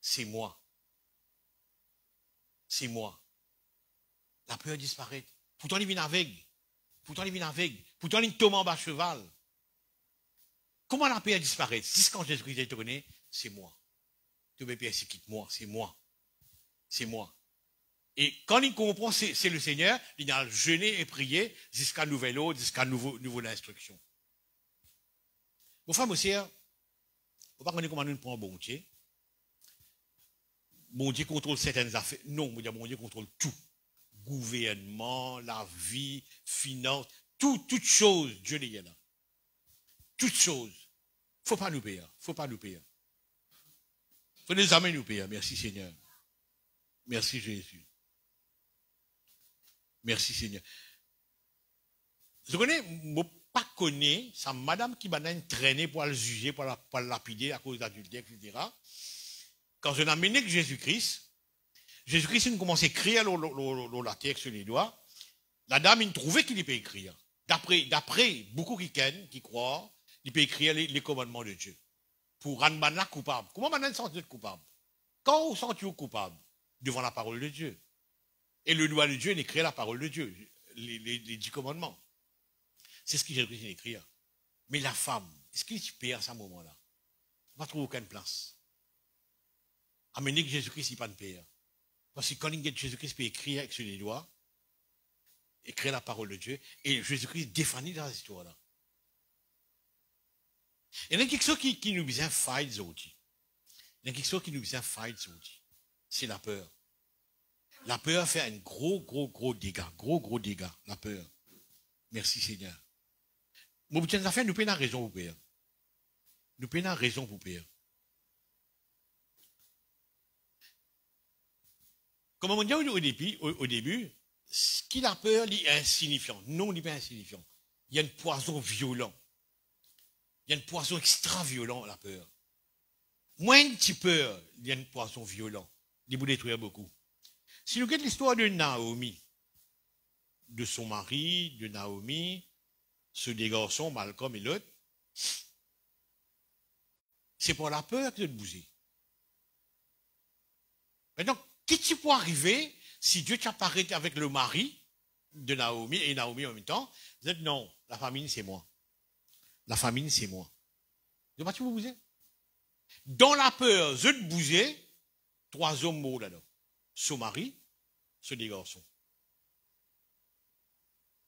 C'est moi. C'est moi. La peur disparaît. Pourtant, il vient aveugle. Pourtant, il tombe en bas cheval. Comment la peur disparaît? Si quand Jésus-Christ te connaît, c'est moi. Tu veux c'est quitte moi, c'est moi. C'est moi. Et quand il comprend, c'est le Seigneur, il a jeûné et prié jusqu'à nouvel ordre, jusqu'à nouveau instruction. Mon frère, mon sœur, vous ne pouvez pas connaître comment nous prenons bon Dieu. Bon Dieu contrôle certaines affaires. Non, mon Dieu contrôle tout. Gouvernement, la vie, finance, toute chose, Dieu est là. Toute chose. Faut pas nous payer. Faut pas nous payer. Faut nous amener nous payer. Merci Seigneur. Merci Jésus. Merci Seigneur. Je connais, je pas connais, ça madame qui m'a traîné pour le juger, pour le lapider à cause d'adultère, etc. Quand je n'ai mené que Jésus-Christ, il commence à écrire la terre sur les doigts. La dame, il trouvait qu'il peut écrire. D'après beaucoup qui croient, il peut écrire les commandements de Dieu. Pour rendre la coupable. Comment maintenant sentir coupable? Quand vous sentez coupable? Devant la parole de Dieu. Et le doigt de Dieu, il écrit la parole de Dieu. Les 10 commandements. C'est ce que Jésus-Christ écrit. Mais la femme, est-ce qu'il peut à ce moment-là? On ne trouve aucune place. Amener que Jésus-Christ, il n'y a pas de paix. Parce que quand Jésus-Christ peut écrire avec les doigts, écrire la parole de Dieu, et Jésus-Christ défendit dans cette histoire-là. Il y a quelque chose qui nous vient faille, il y a quelque chose qui nous vient faille, c'est la peur. La peur fait un gros dégât, gros dégât, la peur. Merci Seigneur. Mon petit affaire, nous payons la raison pour payer. Nous payons la raison pour payer. Comme on dit au début, ce qui a peur, il est insignifiant. Non, il n'est pas insignifiant. Il y a un poison violent. Il y a un poison extra violent, la peur. Moins un petit peur, il y a un poison violent. Il vous détruire beaucoup. Si nous regardons l'histoire de Naomi, de son mari, de Naomi, ceux des garçons, Malcolm et l'autre, c'est pour la peur que de bouger. Maintenant, qu'est-ce qui peut arriver si Dieu t'apparaît avec le mari de Naomi et Naomi en même temps? Vous dites non, la famille c'est moi. La famille c'est moi. Vous ne pouvez pas vous bouger. Dans la peur, je te bouger, 3 hommes morts là-dedans. Son mari, ceux des garçons.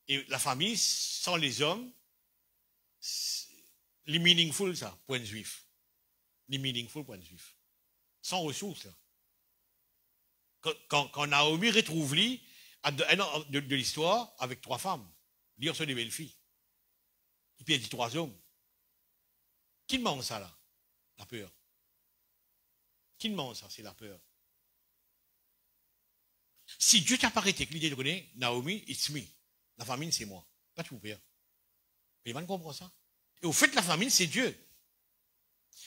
Et la famille, sans les hommes, les meaningful, ça, point juif. Les meaningful, point juif. Sans ressources, là. Quand Naomi retrouve lui, de l'histoire, avec 3 femmes, lire sur des belles filles. Et puis il dit 3 hommes. Qui demande ça, là? La peur. Qui demande ça? C'est la peur. Si Dieu t'apparaît avec l'idée de connaître, Naomi, it's me. La famine, c'est moi. Pas tout père. Mais il va comprendre ça. Et au fait, la famine, c'est Dieu.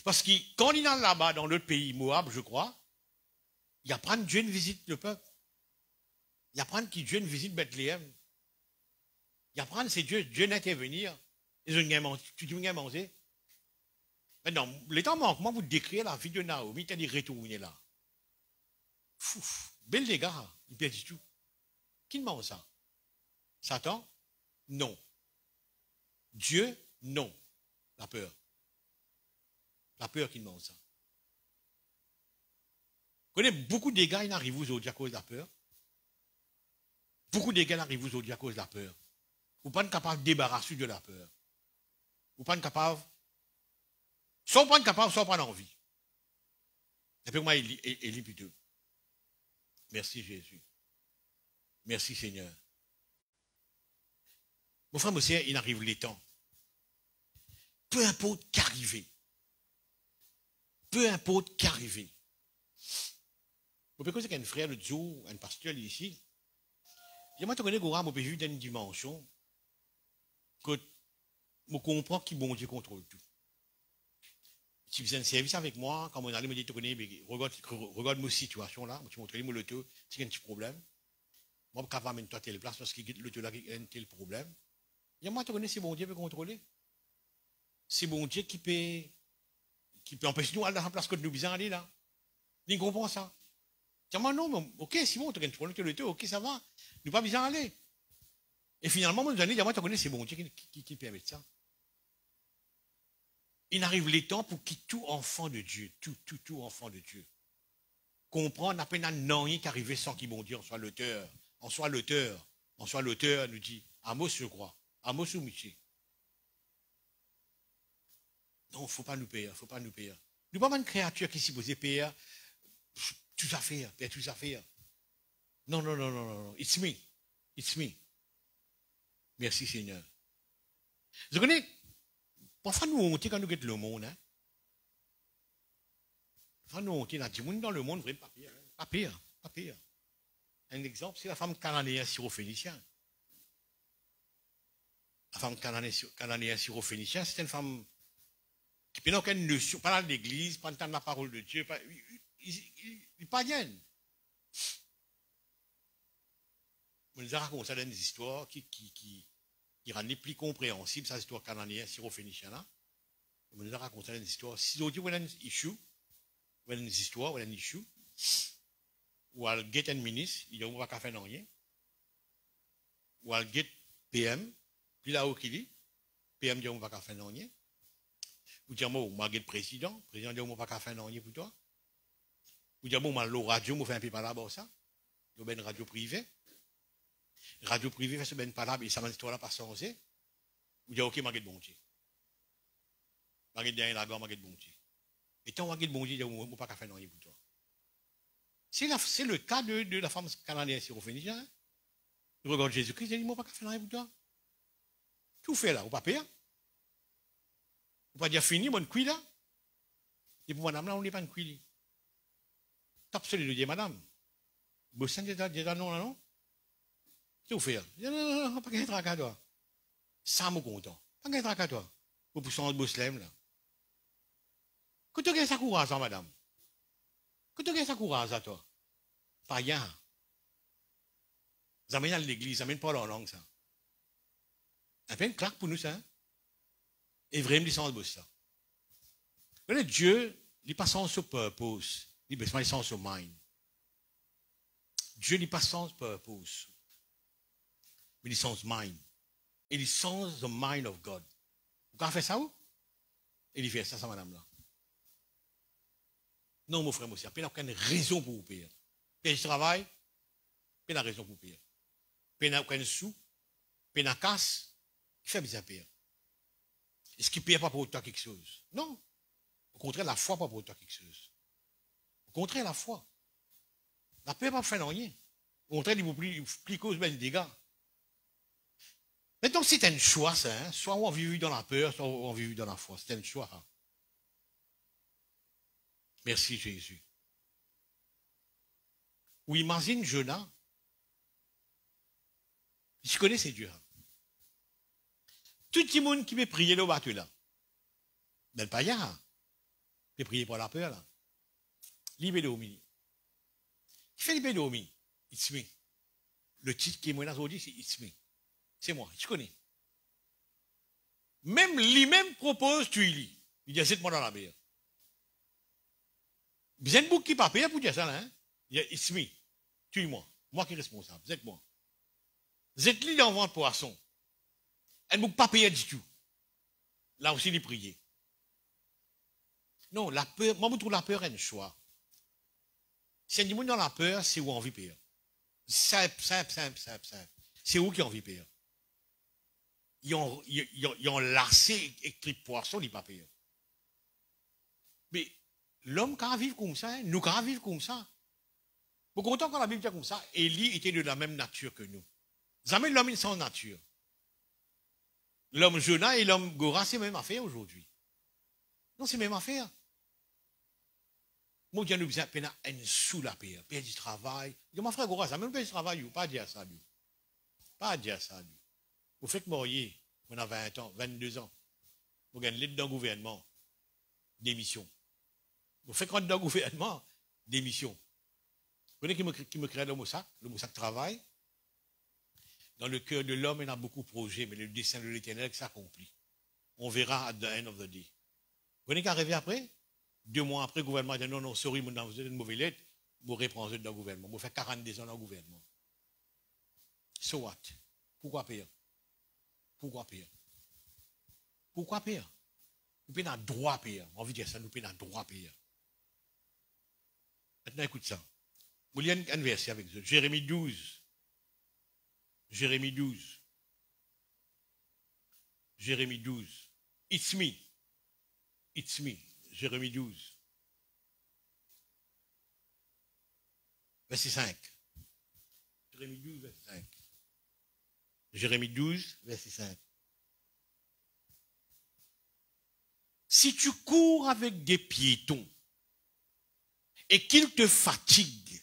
Parce que quand il est là-bas, dans l'autre pays, Moab, je crois, il apprend que Dieu ne visite le peuple. Il apprend que Dieu ne visite Bethléem. Il apprend que c'est Dieu. Dieu n'intervenir. Ils ont mangé. Tu dis, ils ont mangé. Maintenant, le temps manque. Moi, vous décrivez la vie de Naomi, t'as dit retourner là. Fouf. Bel les gars, il perd du tout. Qui demande ça? Satan? Non. Dieu? Non. La peur. La peur qui demande ça. Vous connaissez beaucoup de dégâts, ils arrivent aujourd'hui à cause de la peur. Beaucoup de dégâts arrivent aujourd'hui à cause de la peur. Vous n'êtes pas capable de débarrasser de la peur. Vous n'êtes pas capable. Soit pas capable, soit pas envie. Et puis moi, Élie plutôt. Merci Jésus. Merci Seigneur. Mon frère, mon sœur, il arrive les temps. Peu importe qu'arriver. Peu importe qu'arriver. Vous pouvez dire qu'un frère le jour, un pasteur ici, il m'a donné qu'on a vu dans une dimension que je comprends qu'il bon Dieu contrôle tout. Si vous avez un service avec moi, quand on allait me dire, regarde ma situation là, tu montres moi l'auto, s'il y a un petit problème. Moi, je vais amener toi à telle place parce que l'auto là a un tel problème. Et moi, tu connais, c'est bon Dieu qui peut contrôler. C'est bon Dieu qui peut empêcher nous d'aller dans la place que nous besoin aller là. Vous comprenez ça? Tiens-moi, non, mais, ok, Simon, tu as un problème, tu as l'auto, ok, ça va. Nous pas besoin d'aller. Et finalement, moi, tu connais, c'est bon Dieu qui permet ça. Il arrive les temps pour que tout enfant de Dieu, tout enfant de Dieu, comprendre à peine un non qui arrive sans qu'il bon Dieu en soit l'auteur. En soit l'auteur, nous dit, Amos, je crois, Amos ou Miché. Non, il ne faut pas nous payer, Nous ne sommes pas une créature qui s'y posait payer. tout à fait, père, tout à fait. Non, non, non, non, non, it's me. It's me. Merci Seigneur. Vous connaissez, parfois nous on quand nous quittons le monde, hein. Parfois nous on dit, du monde dans le monde, vrai, pas pire, pas pire, pas pire. Un exemple, c'est la femme cananéenne syrophénicienne. La femme cananéenne syrophénicienne, c'est une femme qui n'a aucune notion, pas dans l'église, pas dans la parole de Dieu, il n'est pas bien. On nous a raconté des histoires qui rendent plus compréhensibles, cette histoire cananéenne syrophénicienne. On nous a raconté des histoires. Si on dit qu'il y a une issue, il y a une histoire, il y a une issue, ou elle get un ministre, il dit qu'on ne va pas faire rien. Ou elle get PM, puis là où il dit, PM dit qu'on ne va pas faire rien. Ou dit on va get président, président dit qu'on ne va pas faire rien pour toi. Ou dit on va la radio, on fait un peu par là-bas ça. Il y a une radio privée. Radio privée fait ce ben pas là, et ça m'a histoire là pas censé. Ou dit ok, on va get bon Dieu. On va get derrière la gare, on va get bon Dieu. Et tant on va get bon Dieu, on ne va pas faire rien pour toi. C'est le cas de la femme cananéenne syrophénicienne. Il regarde Jésus-Christ, il dit, moi, pas faire rien pour toi. Tout fait là, ou pas pire. Ou pas dire fini, mon cuit là. Et pour madame là, on n'est pas une cuit. Tape sur les deux, madame. Bossan, dit non, non. Qu'est-ce que vous faites? Il dit, non, non, pas qu'un trac à toi. Ça me content. Pas qu'un trac à toi. Pour pousser en boslem là. Que tu as ça courage, madame? Que tu as ça courage à toi? Pas rien. Ça amène à l'église, ça amène pas leur langue, ça. Un peu une claque pour nous, ça. Hein? Et vraiment, il s'en bosse, ça. Mais Dieu, il n'est pas sans ce purpose. Il n'est pas sans ce mind. Dieu n'est pas sans purpose. Mais il est sans mind. Et il est sans the mind of God. Vous pouvez faire ça où? Et il fait ça, madame-là. Non, mon frère, mon frère, il n'y a aucune raison pour vous payer. Et je travaille, il n'y a raison pour vous payer. Il n'y a aucun sou, il n'y a casse, il fait bien payer. Est-ce qu'il ne paye pas pour toi quelque chose? Non. Au contraire, la foi pas pour toi quelque chose. Au contraire, la foi. La paix pas faire rien. Au contraire, il vous plie cause ben dégâts. Maintenant, c'est un choix, ça. Hein? Soit on vit dans la peur, soit on vit dans la foi. C'est un choix. Hein? Merci Jésus. Ou imagine Jonas. Je connais ces dieux. Hein? Tout le monde qui veut prier le bateau là. Ben pas y a. Il prier pour la peur là. Libédomi. Qui fait libédomi? It's me. Le titre qui est moi là aujourd'hui, c'est It's me. C'est moi, je connais. Même lui-même propose, tu y lis. Il dit, c'est moi dans la mer. Vous êtes beaucoup qui pas payé pour dire ça là. Hein? Il dit, It's me. Tu y moi. Moi qui est responsable. Vous êtes moi. Vous êtes lui dans votre poisson. Elle ne peut pas payer du tout. Là aussi, il prier. Non, la peur, moi, je trouve la peur un choix. Si on dit dans la peur, c'est où on vit payer. Simple. C'est où qui ont envie payer. Ils ont lassé et poisson, ils ne pas payer. Mais l'homme qui a vivre comme ça, hein, nous qui a vivre comme ça. Pour content quand la Bible dit comme ça, Élie était de la même nature que nous. Jamais l'homme est sans nature. L'homme Jonas et l'homme Gora, c'est la même affaire aujourd'hui. Non, c'est la même affaire. Moi, je nous ai un sous la paix, paix du travail. Je dis, mon frère Gora, ça même pas du travail, pas dire ça, lui. Pas dire ça, lui. Vous faites mourir, on a 20 ans, 22 ans. Vous gagnez l'aide d'un gouvernement, démission. Vous faites rentrer dans le gouvernement, démission. Vous connaissez qui me crée le Mossack travaille. Dans le cœur de l'homme, il y a beaucoup de projets, mais le dessein de l'Éternel s'accomplit. On verra at the end of the day. Vous connaissez qu'arrivé après? 2 mois après, le gouvernement dit non, sorry, vous êtes une mauvaise lettre, vous reprendrez dans le gouvernement. Vous faites 42 ans dans le gouvernement. So what? Pourquoi payer? Pourquoi payer? Pourquoi payer? Nous payons un droit à payer. On veut dire ça, nous payons un droit à payer. Maintenant, écoute ça. Vous lisez un verset avec eux. Jérémie 12. Jérémie 12. Jérémie 12. It's me. It's me. Jérémie 12. verset 5. Jérémie 12, verset 5. Jérémie 12, verset 5. Si tu cours avec des piétons et qu'ils te fatiguent,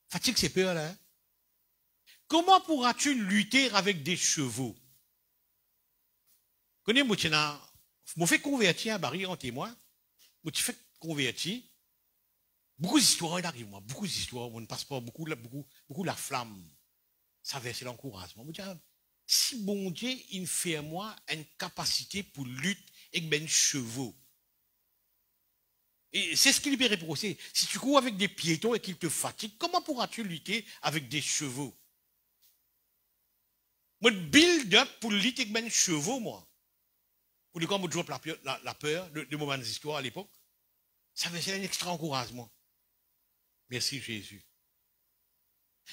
fatigue c'est peur là, hein? Comment pourras-tu lutter avec des chevaux? Connais moi je fais convertir à Barry en témoin, moi tu fais convertir, beaucoup d'histoires il arrive moi, beaucoup d'histoires, on ne passe pas beaucoup la flamme, ça verse l'encouragement. Si bon Dieu, il fait à moi une capacité pour lutter avec ben chevaux. Et c'est ce qu'il lui reprocher. Si tu cours avec des piétons et qu'ils te fatiguent, comment pourras-tu lutter avec des chevaux? Moi, build up pour lutter avec ben chevaux, moi. Pour dire comment je la peur de moments d'histoire à l'époque. Ça c'est un extra encouragement. Merci Jésus.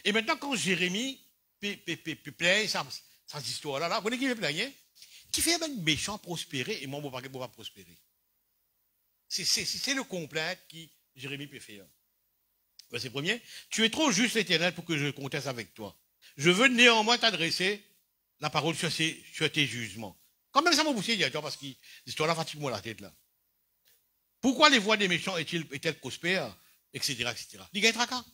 Et maintenant, quand Jérémie plaît sans histoire-là, vous voyez qui me plaignait? Qui fait un méchant prospérer et moi, je ne vais pas prospérer. C'est le complet qui Jérémie peut faire. Verset 1er. Tu es trop juste, l'Éternel, pour que je conteste avec toi. Je veux néanmoins t'adresser la parole sur tes jugements. Quand même, ça m'a poussé directement parce que l'histoire-là fatigue-moi la tête, là. Pourquoi les voies des méchants est-elles prospères, etc., etc. Il gagne tracas.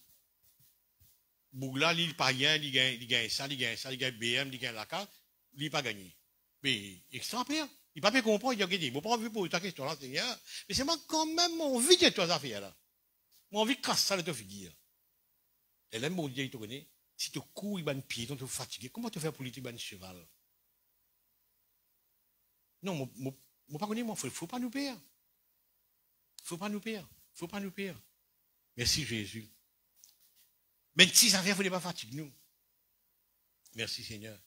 Bougla, il païen, il gagne ça, il gagne BM, il gagne la carte, il n'a pas gagné. Mais extra pire. Il n'a pas pu comprendre, il a dit, je n'ai pas envie pour ta question là, Seigneur, mais c'est moi quand même envie de toi affaires là. Moi envie de casser ça de te figure. Et là, mon Dieu, il te connaît, si tu cours, il va une pied, tu es fatigué, comment tu fais pour lutter un cheval? Non, moi pas connaître, moi, faut pas nous perdre. Faut pas nous perdre. Faut pas nous perdre. Merci Jésus. Mais si ça vient, il ne faut pas fatiguer nous. Merci Seigneur.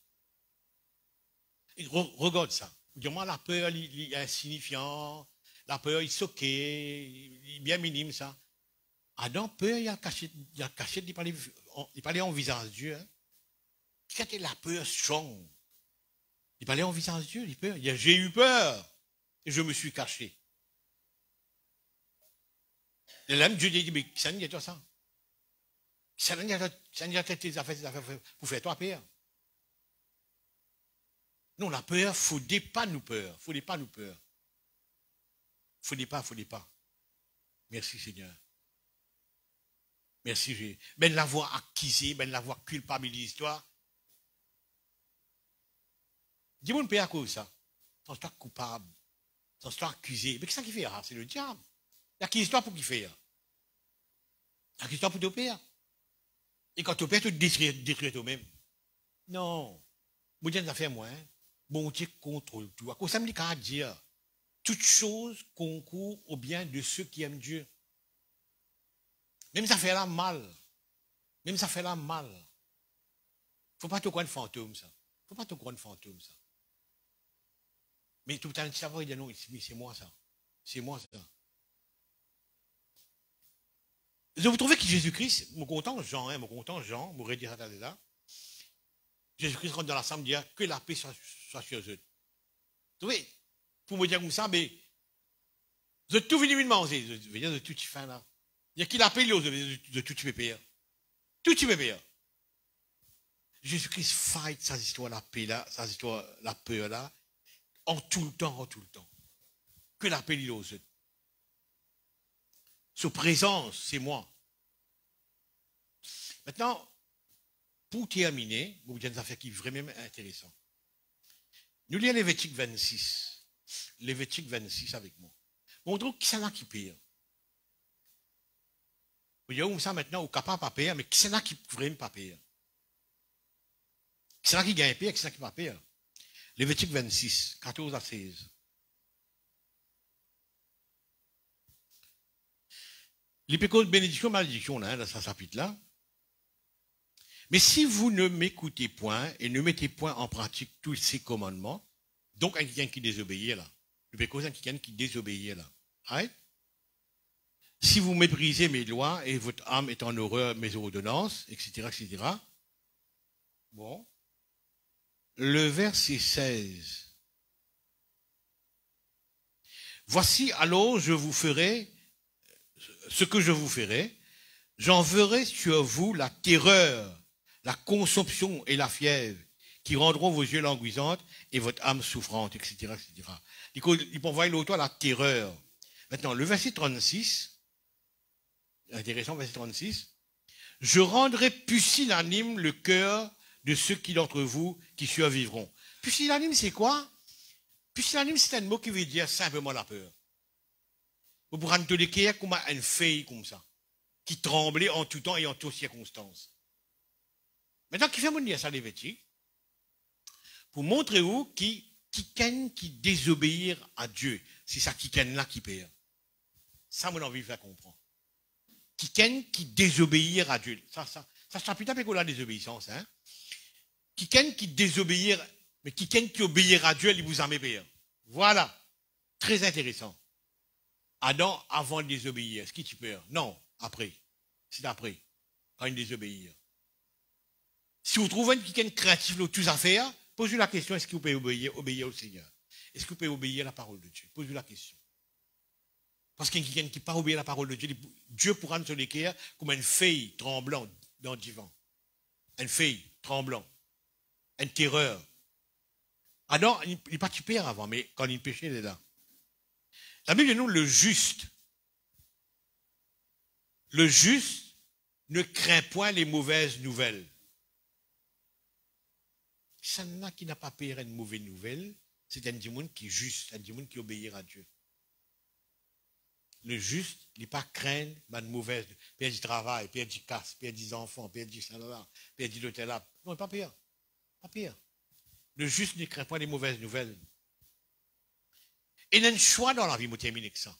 Et regarde ça. Dis-moi, la peur, il est insignifiant. La peur, il est soqué. Il est bien minime, ça. Adam, peur, il a caché, il parlait en visant Dieu. Hein. Quand la peur strong, il parlait en visant Dieu, il peur. J'ai eu peur et je me suis caché. Et là, Dieu dit, mais ça n'y est pas ça. Ça n'y a pas tes affaires pour faire toi peur. Non, la peur, il ne faut pas nous peur. Il ne faut pas nous peur. Il ne faut pas. Merci Seigneur. Merci Jésus. Ben l'avoir accusé, ben l'avoir culpabilisé, toi. Dis-moi une paix à cause de ça. Sans toi coupable, sans toi accusé. Mais qu'est-ce qu'il fait? C'est le diable. Il accuse-toi pour qu'il fait. Il accuse-toi pour te père. Et quand tu pères, tu te détruis toi-même. Non. Moi, Dieu, ça fait moi. Bon Dieu contrôle tout. À cause ça me dit qu'à dire, toutes choses concourent au bien de ceux qui aiment Dieu. Même ça fait la mal. Même ça fait la mal. Faut pas te croire un fantôme, ça. Faut pas te croire un fantôme, ça. Mais tout le temps, ça va dire non, c'est moi, ça. C'est moi, ça. Vous trouvez que Jésus-Christ, mon content Jean, vous aurez dit ça là. Jésus-Christ rentre dans la chambre et dit que la paix soit sur eux. Vous voyez, pour me dire comme ça, mais vous êtes tout venu de manger, vous voyez, vous êtes tout fin là. Il y a qui la paix, de tout tu peux. Tout tu peux. Jésus-Christ fight sa histoire, la paix là, sa histoire, la peur là, en tout le temps. Que la paix, il aux autres. Sa présence, c'est moi. Maintenant, pour terminer, vous avez des affaires qui sont vraiment intéressantes. Nous lisons Lévitique 26. Lévitique 26 avec moi. On trouve qui c'est là qui paye. Vous voyez ça maintenant, au capable pas payer, mais qui c'est là qui vraiment pas payer. Qui c'est là qui gagne payer, qui c'est là qui pas payer. Lévitique 26, 14 à 16. L'épécole bénédiction, malédiction, là, dans ce chapitre-là. Mais si vous ne m'écoutez point et ne mettez point en pratique tous ces commandements, donc un quelqu'un qui désobéit là. L'épécole, c'est un quelqu'un qui désobéit là. Right? Si vous méprisez mes lois et votre âme est en horreur mes ordonnances, etc., etc. Bon. Le verset 16. Voici alors je vous ferai ce que je vous ferai. j'enverrai sur vous la terreur, la consomption et la fièvre, qui rendront vos yeux languissantes et votre âme souffrante, etc., etc. Il peut envoyer l'autre à la terreur. Maintenant, le verset 36, intéressant, verset 36, je rendrai pusillanime le cœur de ceux qui d'entre vous qui survivront. Pusillanime, c'est quoi? Pusillanime, c'est un mot qui veut dire simplement la peur. Vous pourrez te décrire comme une fille comme ça, qui tremblait en tout temps et en toutes circonstances. Maintenant, qui fait mon dire ça, les vêtements? Pour montrer où qui désobéir à Dieu. C'est ça qui là qui perd. Ça, mon envie de faire comprendre. Qui désobéir à Dieu. Ça plus tard que la désobéissance, hein. Qui désobéir, mais qui obéir à Dieu, il vous en met pire. Voilà. Très intéressant. Adam, avant de désobéir, est-ce qu'il tu peur? Non, après. C'est après. Quand il désobéir. Si vous trouvez quelqu'un craintif de tous à faire, posez-vous la question, est-ce que vous pouvez obéir au Seigneur? Est-ce que vous pouvez obéir à la parole de Dieu? Posez-vous la question. Parce qu'il y a quelqu'un qui ne peut pas obéir à la parole de Dieu, Dieu pourra nous se décrire comme une fille tremblante dans le divan. Une fille tremblante. Une terreur. Ah non, il n'est pas tué avant, mais quand il péchait, il est là. La Bible nous, le juste ne craint point les mauvaises nouvelles. Ça n'a qui n'a pas peur une mauvaise nouvelle, c'est un démon qui est juste, un démon qui obéit à Dieu. Le juste, il n'est pas craindre une mauvaise, perdre du travail, perdre du casse, perdre des enfants, perdre du salaire, perdre de l'hôtel là. Non, pas pire. Pas pire. Le juste ne craint pas les mauvaises nouvelles. Et il y a un choix dans la vie, je termine avec ça.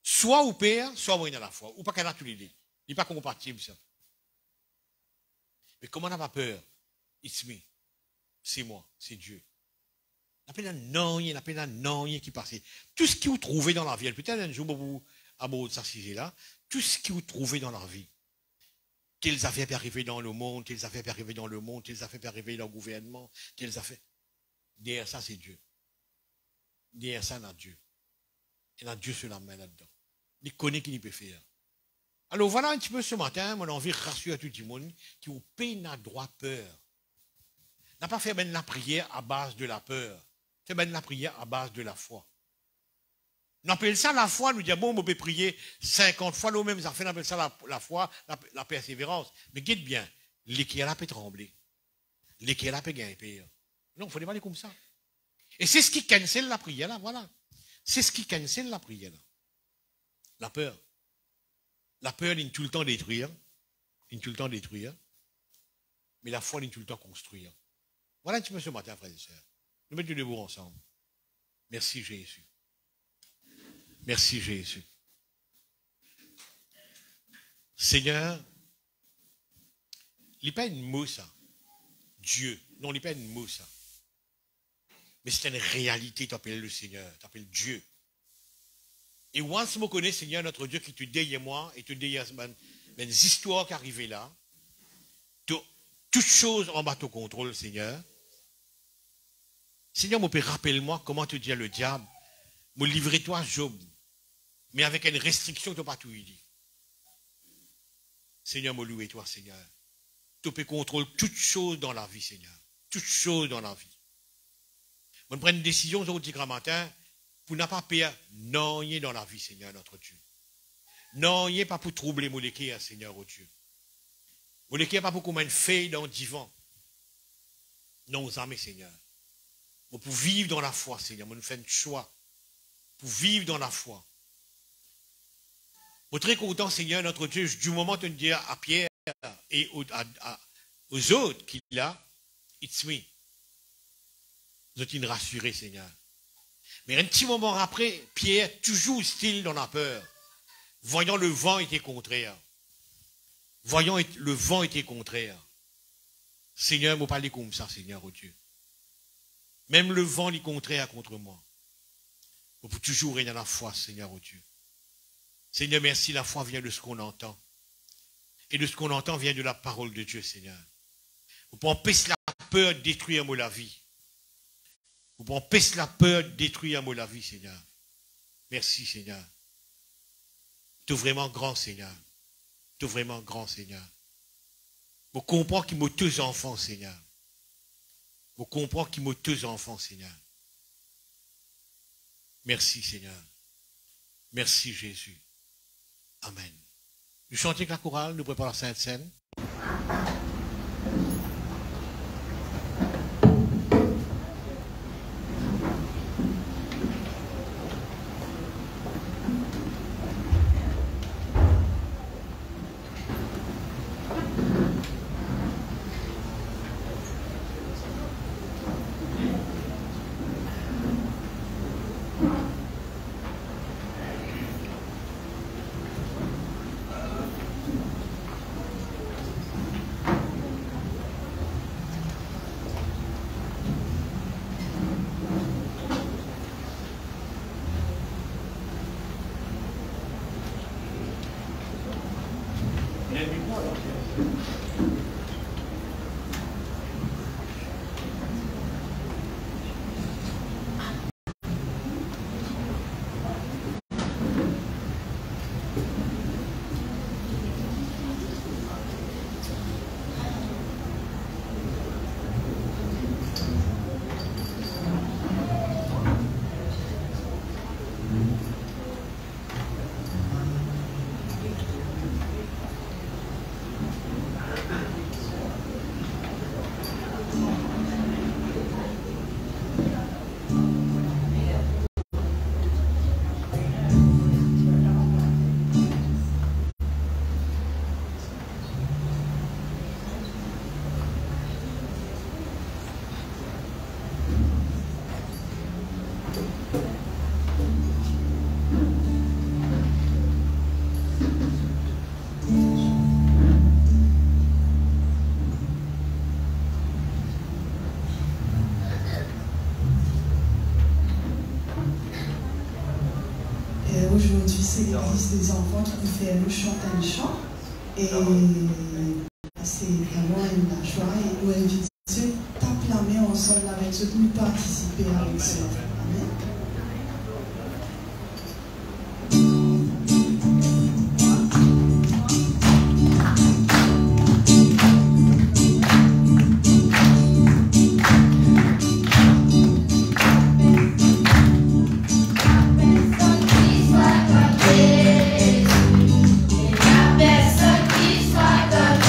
Soit ou père, soit moyen à la fois. Ou pas qu'elle a tous les deux. Il n'est pas compatible, ça. Mais comment on n'a pas peur? It's me. C'est moi, c'est Dieu. La peine d'un non, qui passe. Tout ce que vous trouvez dans la vie, peut-être un jour, vous, à mon ça, là, tout ce que vous trouvez dans la vie, telles affaires peuvent arriver dans le monde, telles affaires peuvent arriver dans le monde, telles affaires peuvent arriver dans le gouvernement, telles affaires. Derrière ça, c'est Dieu. Derrière ça, il y a Dieu. Et là, Dieu se la met là-dedans. Il connaît qu'il peut faire. Alors voilà un petit peu ce matin, mon envie de rassurer tout le monde qui au pays n'a droit peur. N'a pas fait ben la prière à base de la peur. Fait ben la prière à base de la foi. On appelle ça la foi, nous disons, bon, on peut prier 50 fois, nous mêmes, on appelle ça la foi, la persévérance. Mais guette bien, l'équerre peut trembler. L'équerre peut gagner. Non, il ne faut pas aller comme ça. Et c'est ce qui cancelle la prière là, voilà. C'est ce qui cancelle la prière là. La peur. La peur, il est tout le temps détruire. Il est tout le temps détruire. Mais la foi, il est tout le temps construire. Voilà un petit peu ce matin, frères et sœurs. Nous mettons debout ensemble. Merci Jésus. Merci Jésus. Seigneur, il n'est pas une mot ça. Dieu. Non, il n'est pas une mot ça. Mais c'est une réalité, tu appelles le Seigneur, tu appelles Dieu. Et once je connais, Seigneur, notre Dieu, qui te dit moi, et te dit les histoires qui arrivent là, toutes choses en bas au contrôle, Seigneur. Seigneur, mon Père, rappelle-moi comment te dit le diable, me livrer-toi, Job, mais avec une restriction, tu n'as pas tout dit. Seigneur, me louer toi, Seigneur. Tu peux contrôler toutes choses dans la vie, Seigneur. Toutes choses dans la vie. On prend une décision aujourd'hui grand matin pour ne pas perdre non dans la vie, Seigneur, notre Dieu. Non, il n'est pas pour troubler mon équerre, Seigneur, oh Dieu. Mon équerre pas pour comme une feuille dans le divan. Non, aux âmes, Seigneur. Pour vivre dans la foi, Seigneur, nous faisons un choix. Pour vivre dans la foi. Je suis très content, Seigneur, notre Dieu, du moment où tu dis à Pierre et aux autres qu'il a, it's me. Vous êtes rassurés, Seigneur. Mais un petit moment après, Pierre, toujours hostile dans la peur, voyant le vent était contraire. Voyant le vent était contraire. Seigneur, je ne parle comme ça, Seigneur, oh Dieu. Même le vent est contraire contre moi. Je peux toujours rester dans la foi, Seigneur, oh Dieu. Seigneur, merci, la foi vient de ce qu'on entend. Et de ce qu'on entend vient de la parole de Dieu, Seigneur. Vous pouvez empêcher la peur de détruire moi la vie. Vous pouvez empêcher la peur de détruire moi la vie, Seigneur. Merci, Seigneur. Tu es vraiment grand, Seigneur. Tu es vraiment grand, Seigneur. Je comprends qu'il y a deux enfants, Seigneur. Je comprends qu'il y a deux enfants, Seigneur. Merci, Seigneur. Merci, Jésus. Amen. Nous chantons avec la chorale, nous préparons la Sainte Seine. Aujourd'hui, c'est l'église des enfants qui nous fait le chant un chant. Et c'est vraiment une joie et nous invitons à taper la main ensemble avec ceux qui nous participer avec cela. Amen. Personne qui soit comme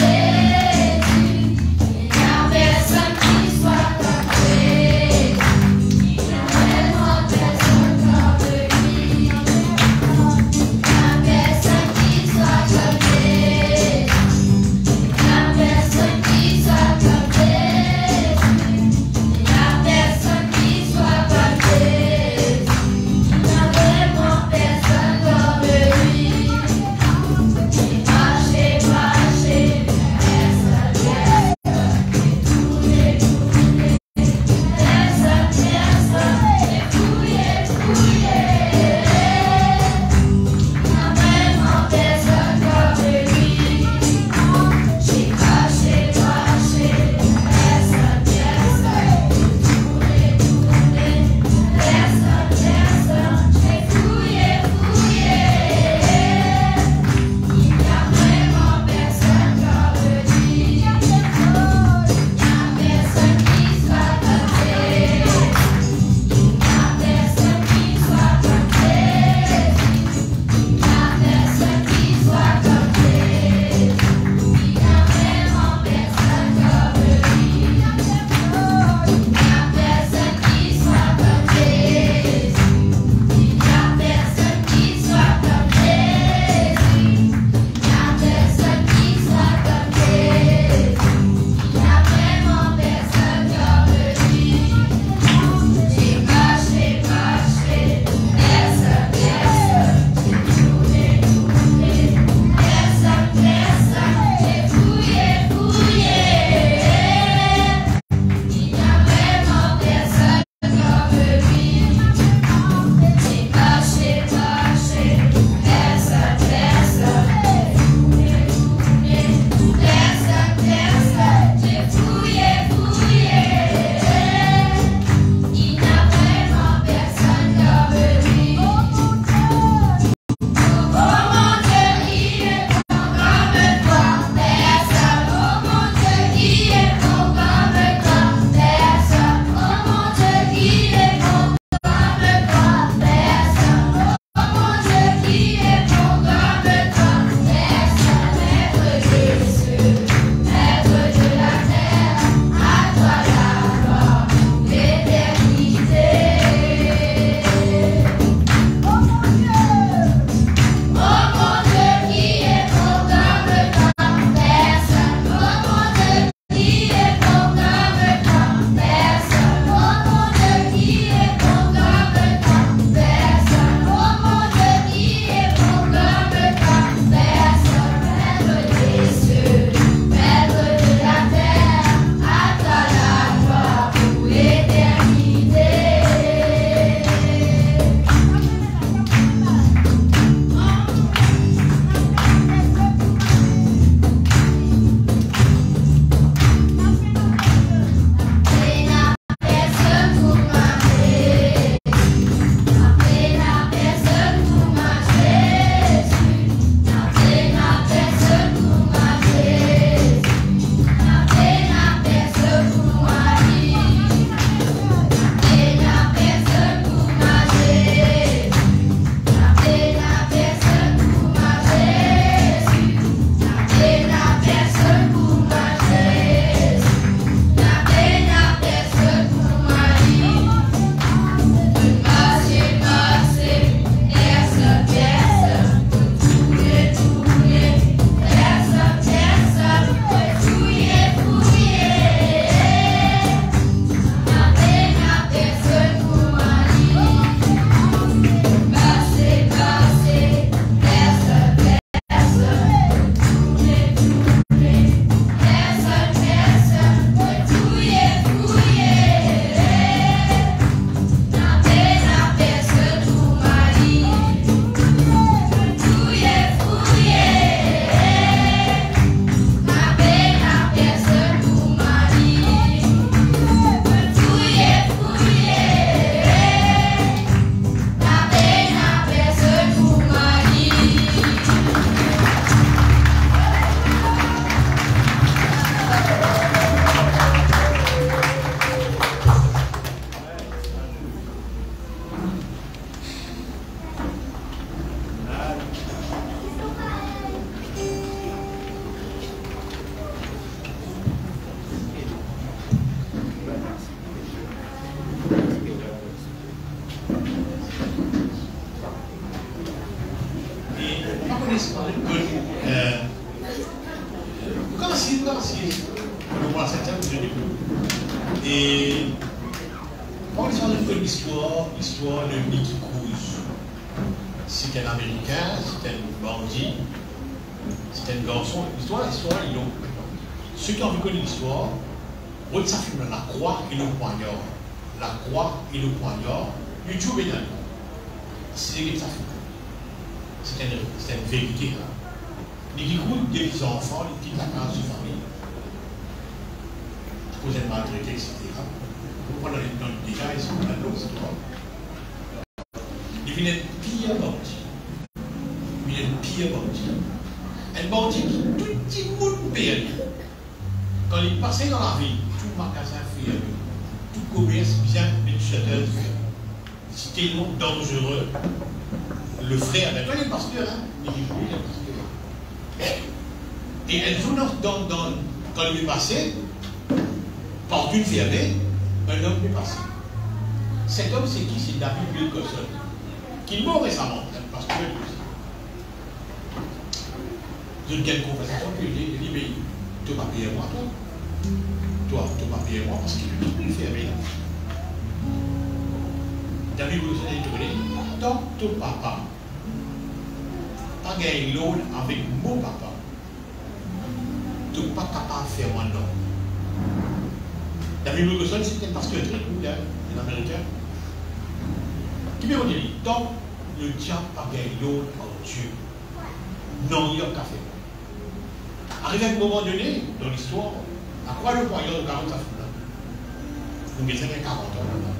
facile, pas facile. On voit certains, vous avez et quand ils ont fait l'histoire de Nicky Cruz, c'est un Américain, c'est un bandit, c'est un garçon. L'histoire, ils l'ont. Ceux qui ont vu connaître l'histoire, on ça filme la croix et le poignard. La croix et le poignard, le tout est dans le c'est ça c'est une vérité. Nicky Cruz, des enfants, ils quittent la case de famille. Vous êtes maltraité, etc. Vous prenez dans le détail, c'est une autre histoire. Il vient être pire bandit. Il vient être pire bandit. Un bandit qui tout petit monde perd. Quand il passait dans la ville, tout magasin fermé, tout commerce bien médiateur fermé. C'est tellement dangereux. Le frère, mais toi il est pasteur, hein? Il dit oui, il est pasteur. Et un jour, quand il est passé, par une fermée, un homme est passé. Cet homme, c'est qui? C'est David Wilkerson, qui est mort récemment, un pasteur aussi. Je ne gagne conversation, puis il dit, mais tu vas payer moi, toi. Toi, tu vas payer moi, parce qu'il est fermé là. David Wilkerson a dit, tant que ton papa pas gagné l'autre avec mon papa, tu n'es pas capable de faire moi non. David Wilkerson, c'est un pasteur très cool, un Américain, qui m'a dit, tant le diable pas gagné l'autre en Dieu, non, il n'y a qu'à faire. Arrivé à un moment donné, dans l'histoire, à quoi le poignard de 40 à fou là? Vous mettez 40 ans là.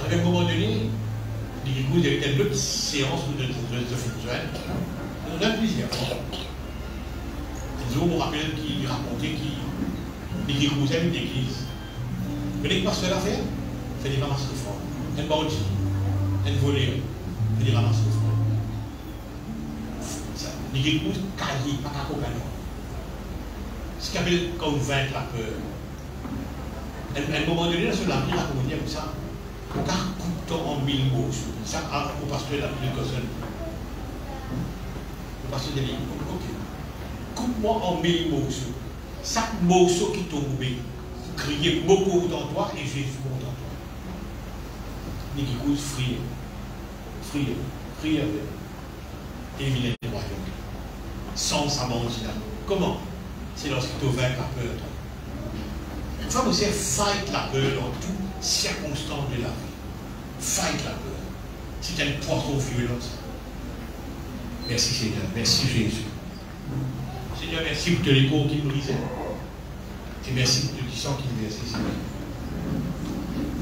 Arrivé à un moment donné, il y a eu une autre séance de fonctionnaire. On a plusieurs fois. Je me rappelle qu'il racontait qu'il écoutait une église. Mais les pasteurs à faire, c'est des ramasses de fonds. Un bandit, un voleur, c'est des ramasses de fonds. Les écoutes, cahiers, pas qu'à cocaïne. Ce qu'on appelle convaincre la peur. À un moment donné, sur la vie, la communauté comme ça. On a coupe en 1000 mots. Ça, au pasteur de la Wilkerson. Le pasteur de l'île. Ok. Coupe-moi en 1000 mots. Chaque morceau qui tombe, vous criez beaucoup dans toi et Jésus dans toi. Nicky Cruz, frier. Éliminer le royaume. Sans sa bandit là. Comment? C'est lorsqu'il te vainc la peur. Une fois que vous fight la peur dans toutes circonstances de la vie. Fight la peur. C'est un poison violent. Merci Seigneur. Merci Jésus. Seigneur, merci pour les cours qui nous brisaient. Et merci pour le sang qui nous versait, Seigneur.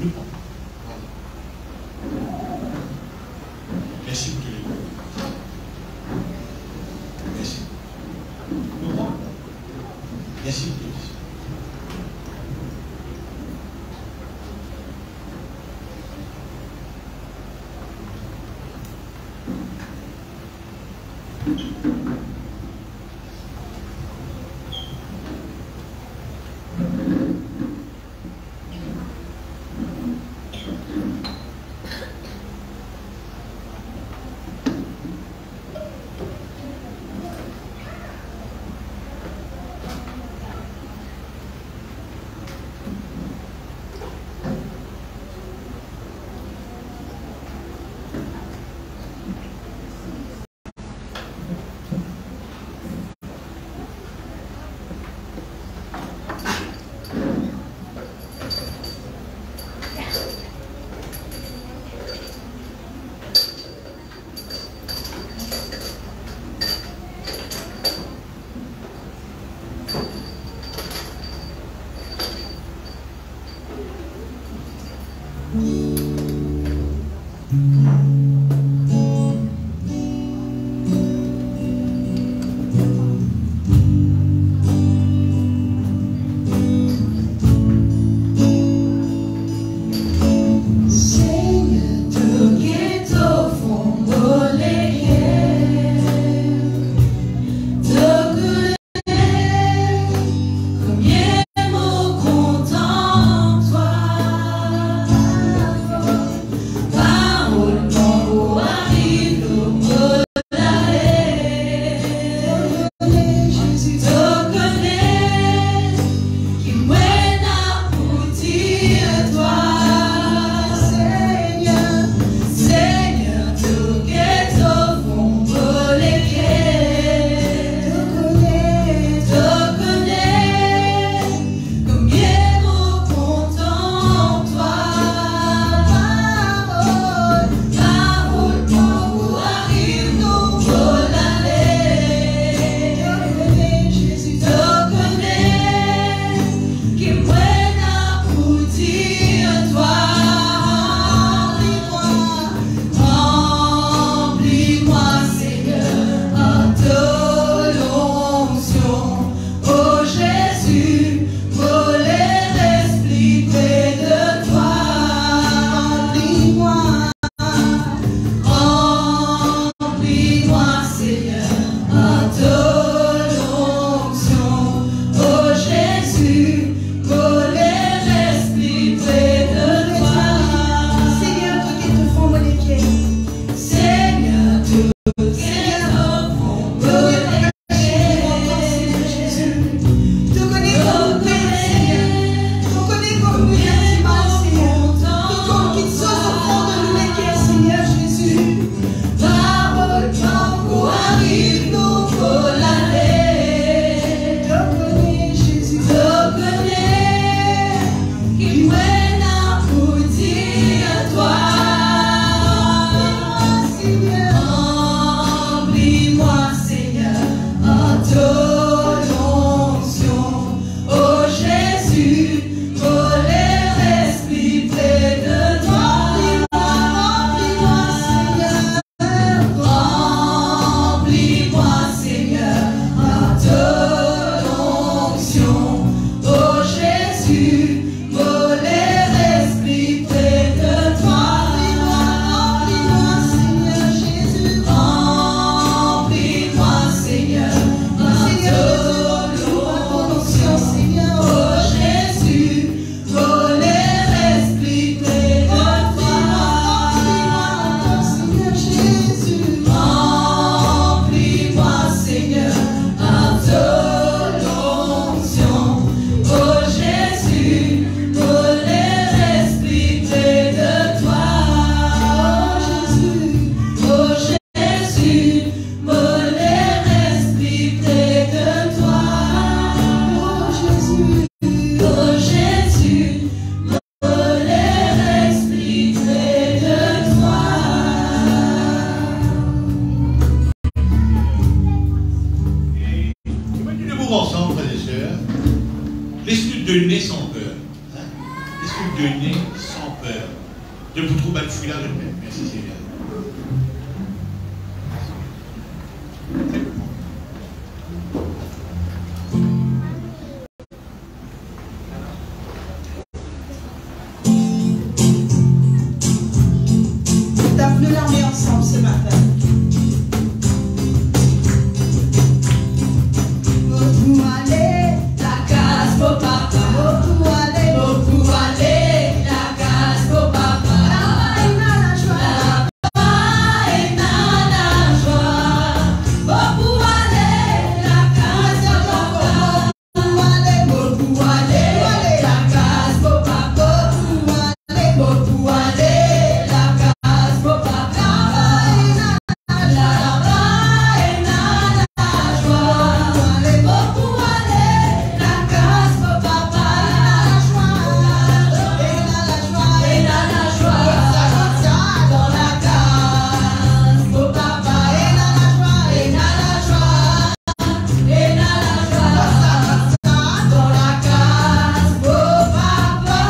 Nous. Voilà. Merci pour les cours. Merci. Nous. Merci pour le sang. donner sans peur. Est-ce que donner sans peur? Je vous trouve un fouillard de paix. Merci Seigneur. Tape-le l'armée ensemble ce matin. Beaucoup aller, La case pour papa. beaucoup aller, Beaucoup aller, la case pour papa. il a la joie. Et nana joie. Beaucoup aller, la case pour papa. Beaucoup aller, Beaucoup aller, la case pour papa. Beaucoup aller, la case pour papa. Là-bas et nana joie. Beaucoup aller, la case pour papa. Et nana joie. Dans la case pour papa. Et nana joie. Et nana joie. Dans la case pour papa.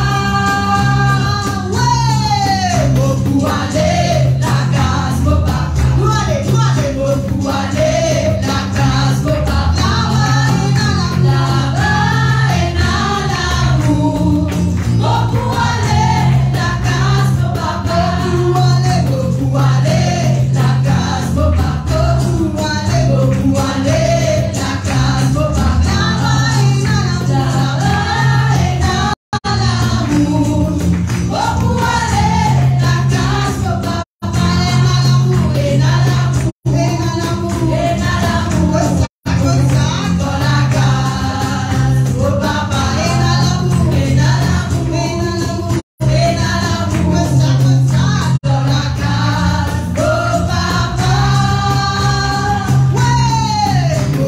Beaucoup aller, la case pour papa. Beaucoup aller, la case pour papa. Là-bas et dans l'amour. Beaucoup aller, la case pour papa. Beaucoup aller, la case pour papa. Beaucoup aller, la case pour papa. Là-bas et dans l'amour. Beaucoup aller, la case pour papa. Et dans l'amour. Et dans l'amour. Dans la case pour papa. Et dans l'amour. Et dans l'amour. Et dans l'amour. Dans la case pour papa.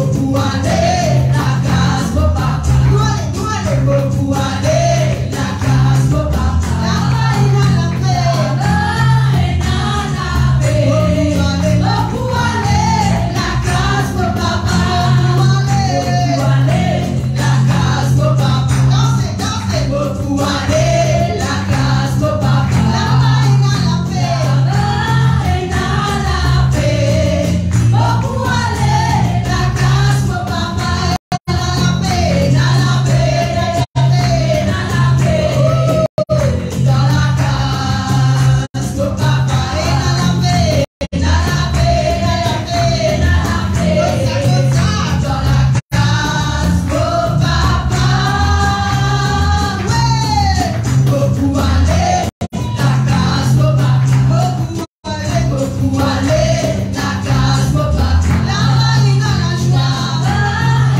Beaucoup aller, la case pour papa. Beaucoup aller, la case pour papa. Et dans la paix. Beaucoup aller, la case pour papa. Beaucoup aller, la case pour papa. Beaucoup aller, la case pour papa. Et dans la paix. Beaucoup aller, la case pour papa. Et dans la paix. Et dans la paix. Dans la case pour papa. Et dans la paix. Dans la paix. Dans la paix. Dans la case pour papa. Beaucoup aller, la case pour papa. Beaucoup aller, la case pour papa. Là-bas et dans la joie.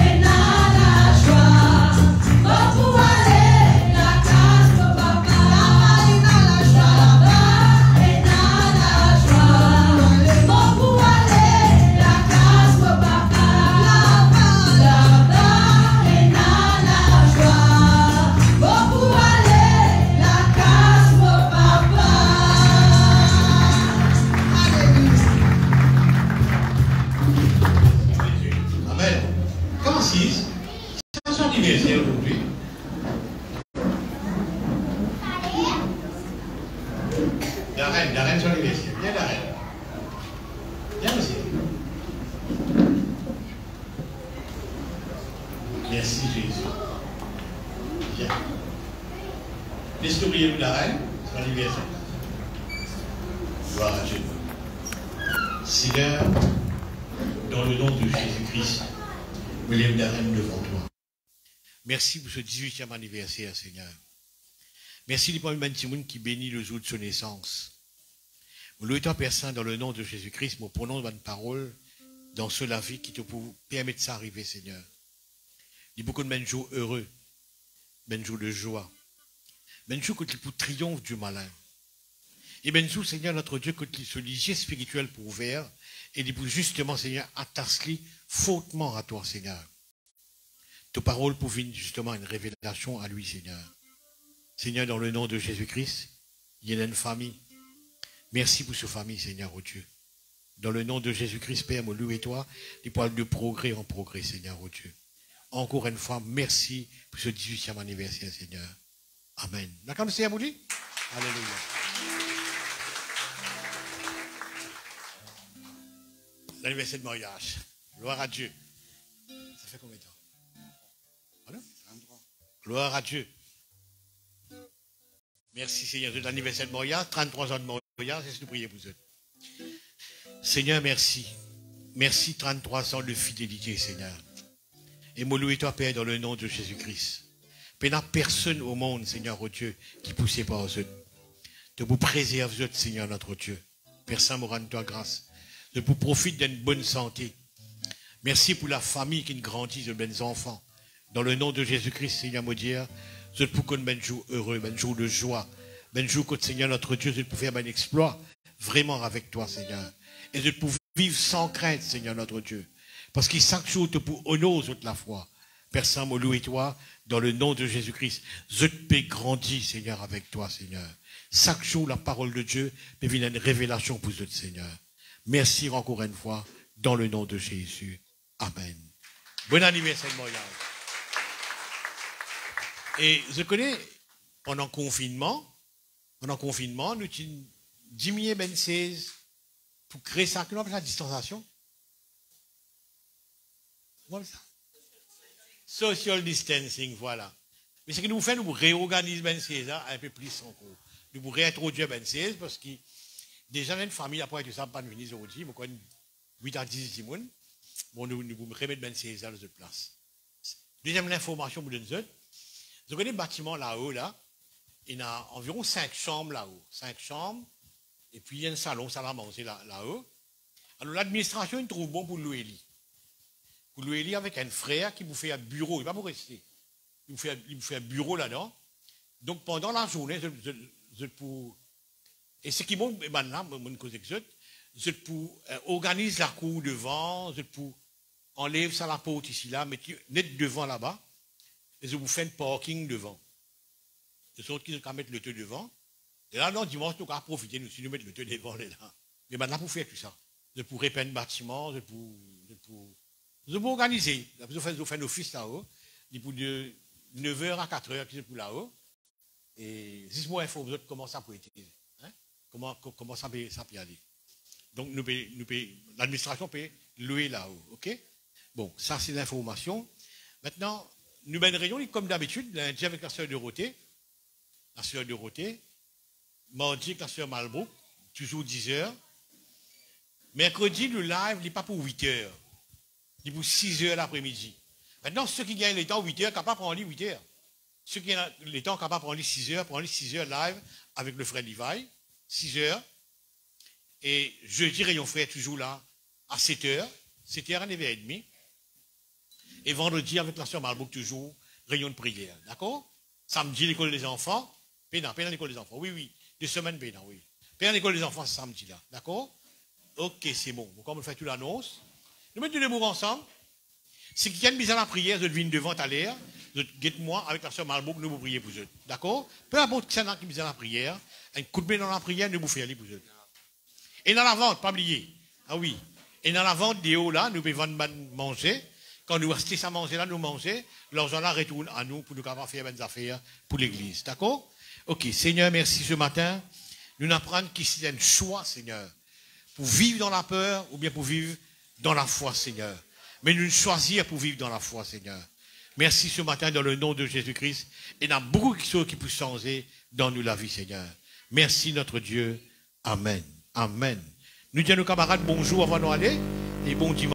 Et dans la joie. Beaucoup aller, la case pour papa. Là-bas et dans la joie. Là-bas et dans la joie. Beaucoup aller, la case pour papa. Là-bas et dans la joie. Beaucoup aller, la case pour papa. Amen. Francis, c'est son anniversaire aujourd'hui. La reine, son anniversaire. Viens, la reine. Viens aussi. Merci Jésus. Viens. Laisse-nous prier pour la reine, son anniversaire. Gloire à Dieu. Seigneur, dans le nom de Jésus-Christ, me lève la reine devant toi. Merci pour ce 18e anniversaire, Seigneur. Merci pour le Timoun qui bénit le jour de son naissance. Nous louons Père Saint dans le nom de Jésus-Christ, nous prenons bonne parole dans cela vie qui te permet de s'arriver, Seigneur. Il y a beaucoup de jours heureux, jours de joie, jours que tu triomphe du malin. Et jours, Seigneur, notre Dieu, que ce ligier spirituel pour ouvert, et il justement, Seigneur, attache-lui fautement à toi, Seigneur. Ta parole pour venir justement une révélation à lui, Seigneur. Seigneur, dans le nom de Jésus-Christ, il y a une famille. Merci pour cette famille, Seigneur, oh Dieu. Dans le nom de Jésus-Christ, Père, me loue et toi, des poils de progrès en progrès, Seigneur, oh Dieu. Encore une fois, merci pour ce 18e anniversaire, Seigneur. Amen. D'accord, monsieur Amouli? Alléluia. L'anniversaire de mariage. Gloire à Dieu. Ça fait combien de temps? Pardon? 33. Gloire à Dieu. Merci Seigneur de l'anniversaire de mariage, 33 ans de mariage, et je prie pour vous. Seigneur, merci. Merci 33 ans de fidélité, Seigneur. Et me louer toi, Père, dans le nom de Jésus-Christ. Père, il n'y a personne au monde, Seigneur, oh Dieu, qui poussait par eux. De vous préserver, Seigneur, notre Dieu. Père Saint, me rende toi grâce. De vous profiter d'une bonne santé. Merci pour la famille qui grandit, de bons enfants. Dans le nom de Jésus-Christ, Seigneur, me dire, je pour qu'on ait un jour heureux, un jour de joie, un jour que Seigneur, notre Dieu, je pour faire un exploit vraiment avec toi, Seigneur. Et je pour vivre sans crainte, Seigneur, notre Dieu. Parce qu'il chaque jour te pour honorer la foi. Père Saint, me loue toi, dans le nom de Jésus-Christ. Je peux grandir, Seigneur, avec toi, Seigneur. Chaque jour, la parole de Dieu me vient une révélation pour vous, Seigneur. Merci encore une fois, dans le nom de Jésus. Amen. Bon anniversaire, mariage. Et je connais, pendant le confinement, nous avons diminué 16 pour créer ça, qu'on appelle la distanciation. Comment ça? Social distancing, voilà. Mais ce que nous faisons, nous réorganisons 16 un peu plus encore. Nous réintroduisons 16 parce que déjà, dans une famille, après tout ça, pas venir aujourd'hui, mais quand 8 à 10 personnes, bon, nous remettons 26 à notre place. Deuxième information pour nous donner, vous connaissez le bâtiment là-haut, là, il y a environ 5 chambres là-haut. 5 chambres, et puis il y a un salon, salle à manger là-haut. Alors l'administration, il trouve bon pour louer lit. Pour louer lit avec un frère qui vous fait un bureau, il ne va pas vous rester. Il vous fait un bureau là-dedans. Donc pendant la journée, je pour. Et ce qui monte, maintenant, mon cause exacte, je pour organise la cour devant, je pour enlève ça la porte ici là, mettez net devant là-bas, et je vous fais un parking devant. De sorte qu'ils vont mettre le teu devant. Et là, non, dimanche, nous allons profiter, nous, si nous mettons le teu devant là. Mais maintenant, pour faire tout ça, je pour repeindre le bâtiment, je pour organiser. Je fais un office là-haut, pour de 9h à 4h, qui est pour là-haut. Et 6 mois, il faut vous comment ça peut être. Comment ça peut aller. Donc, l'administration peut louer là-haut. OK? Bon, ça, c'est l'information. Maintenant, nous avons une réunion, comme d'habitude, lundi avec la sœur Dorothée. La sœur Dorothée. Mardi avec la sœur Malbrook, toujours 10h. Mercredi, le live, il n'est pas pour 8h. Il est pour 6h l'après-midi. Maintenant, ceux qui gagnent le temps 8h, capables de prendre 8h. Ceux qui gagnent le temps capables de prendre 6h, prendre 6h live avec le frère Levi. 6h. Et jeudi, rayon frère toujours là, à 7h. 7h à 9h30. Et vendredi, avec la sœur Malbrook, toujours, réunion de prière. D'accord? Samedi, l'école des enfants. Pénan, l'école des enfants. Oui, oui. 2 semaines, pénan, oui. Pénan, l'école des enfants, samedi là. D'accord? Ok, c'est bon. Comme on fait toute l'annonce. Nous mettons les mots ensemble. Si quelqu'un mise à la prière, je viens devant à l'air. Je guette-moi avec la sœur Malbrook, nous vous priez pour eux. D'accord? Peu importe qui c'est qui mise à la prière, un coup de main dans la prière, nous vous faire aller pour eux. Et dans la vente, pas oublier. Ah oui. Et dans la vente des hauts là, nous pouvons manger. Quand nous achetons ça manger là, nous manger. L'argent là retourne à nous pour nous faire des affaires pour l'église. D'accord? Ok. Seigneur, merci ce matin. Nous apprenons qu'il y a un choix, Seigneur. Pour vivre dans la peur ou bien pour vivre dans la foi, Seigneur. Mais nous choisir pour vivre dans la foi, Seigneur. Merci ce matin dans le nom de Jésus-Christ. Et il y a beaucoup de choses qui peuvent changer dans nous la vie, Seigneur. Merci notre Dieu. Amen. Amen. Nous disons nos camarades bonjour avant d'aller et bon dimanche.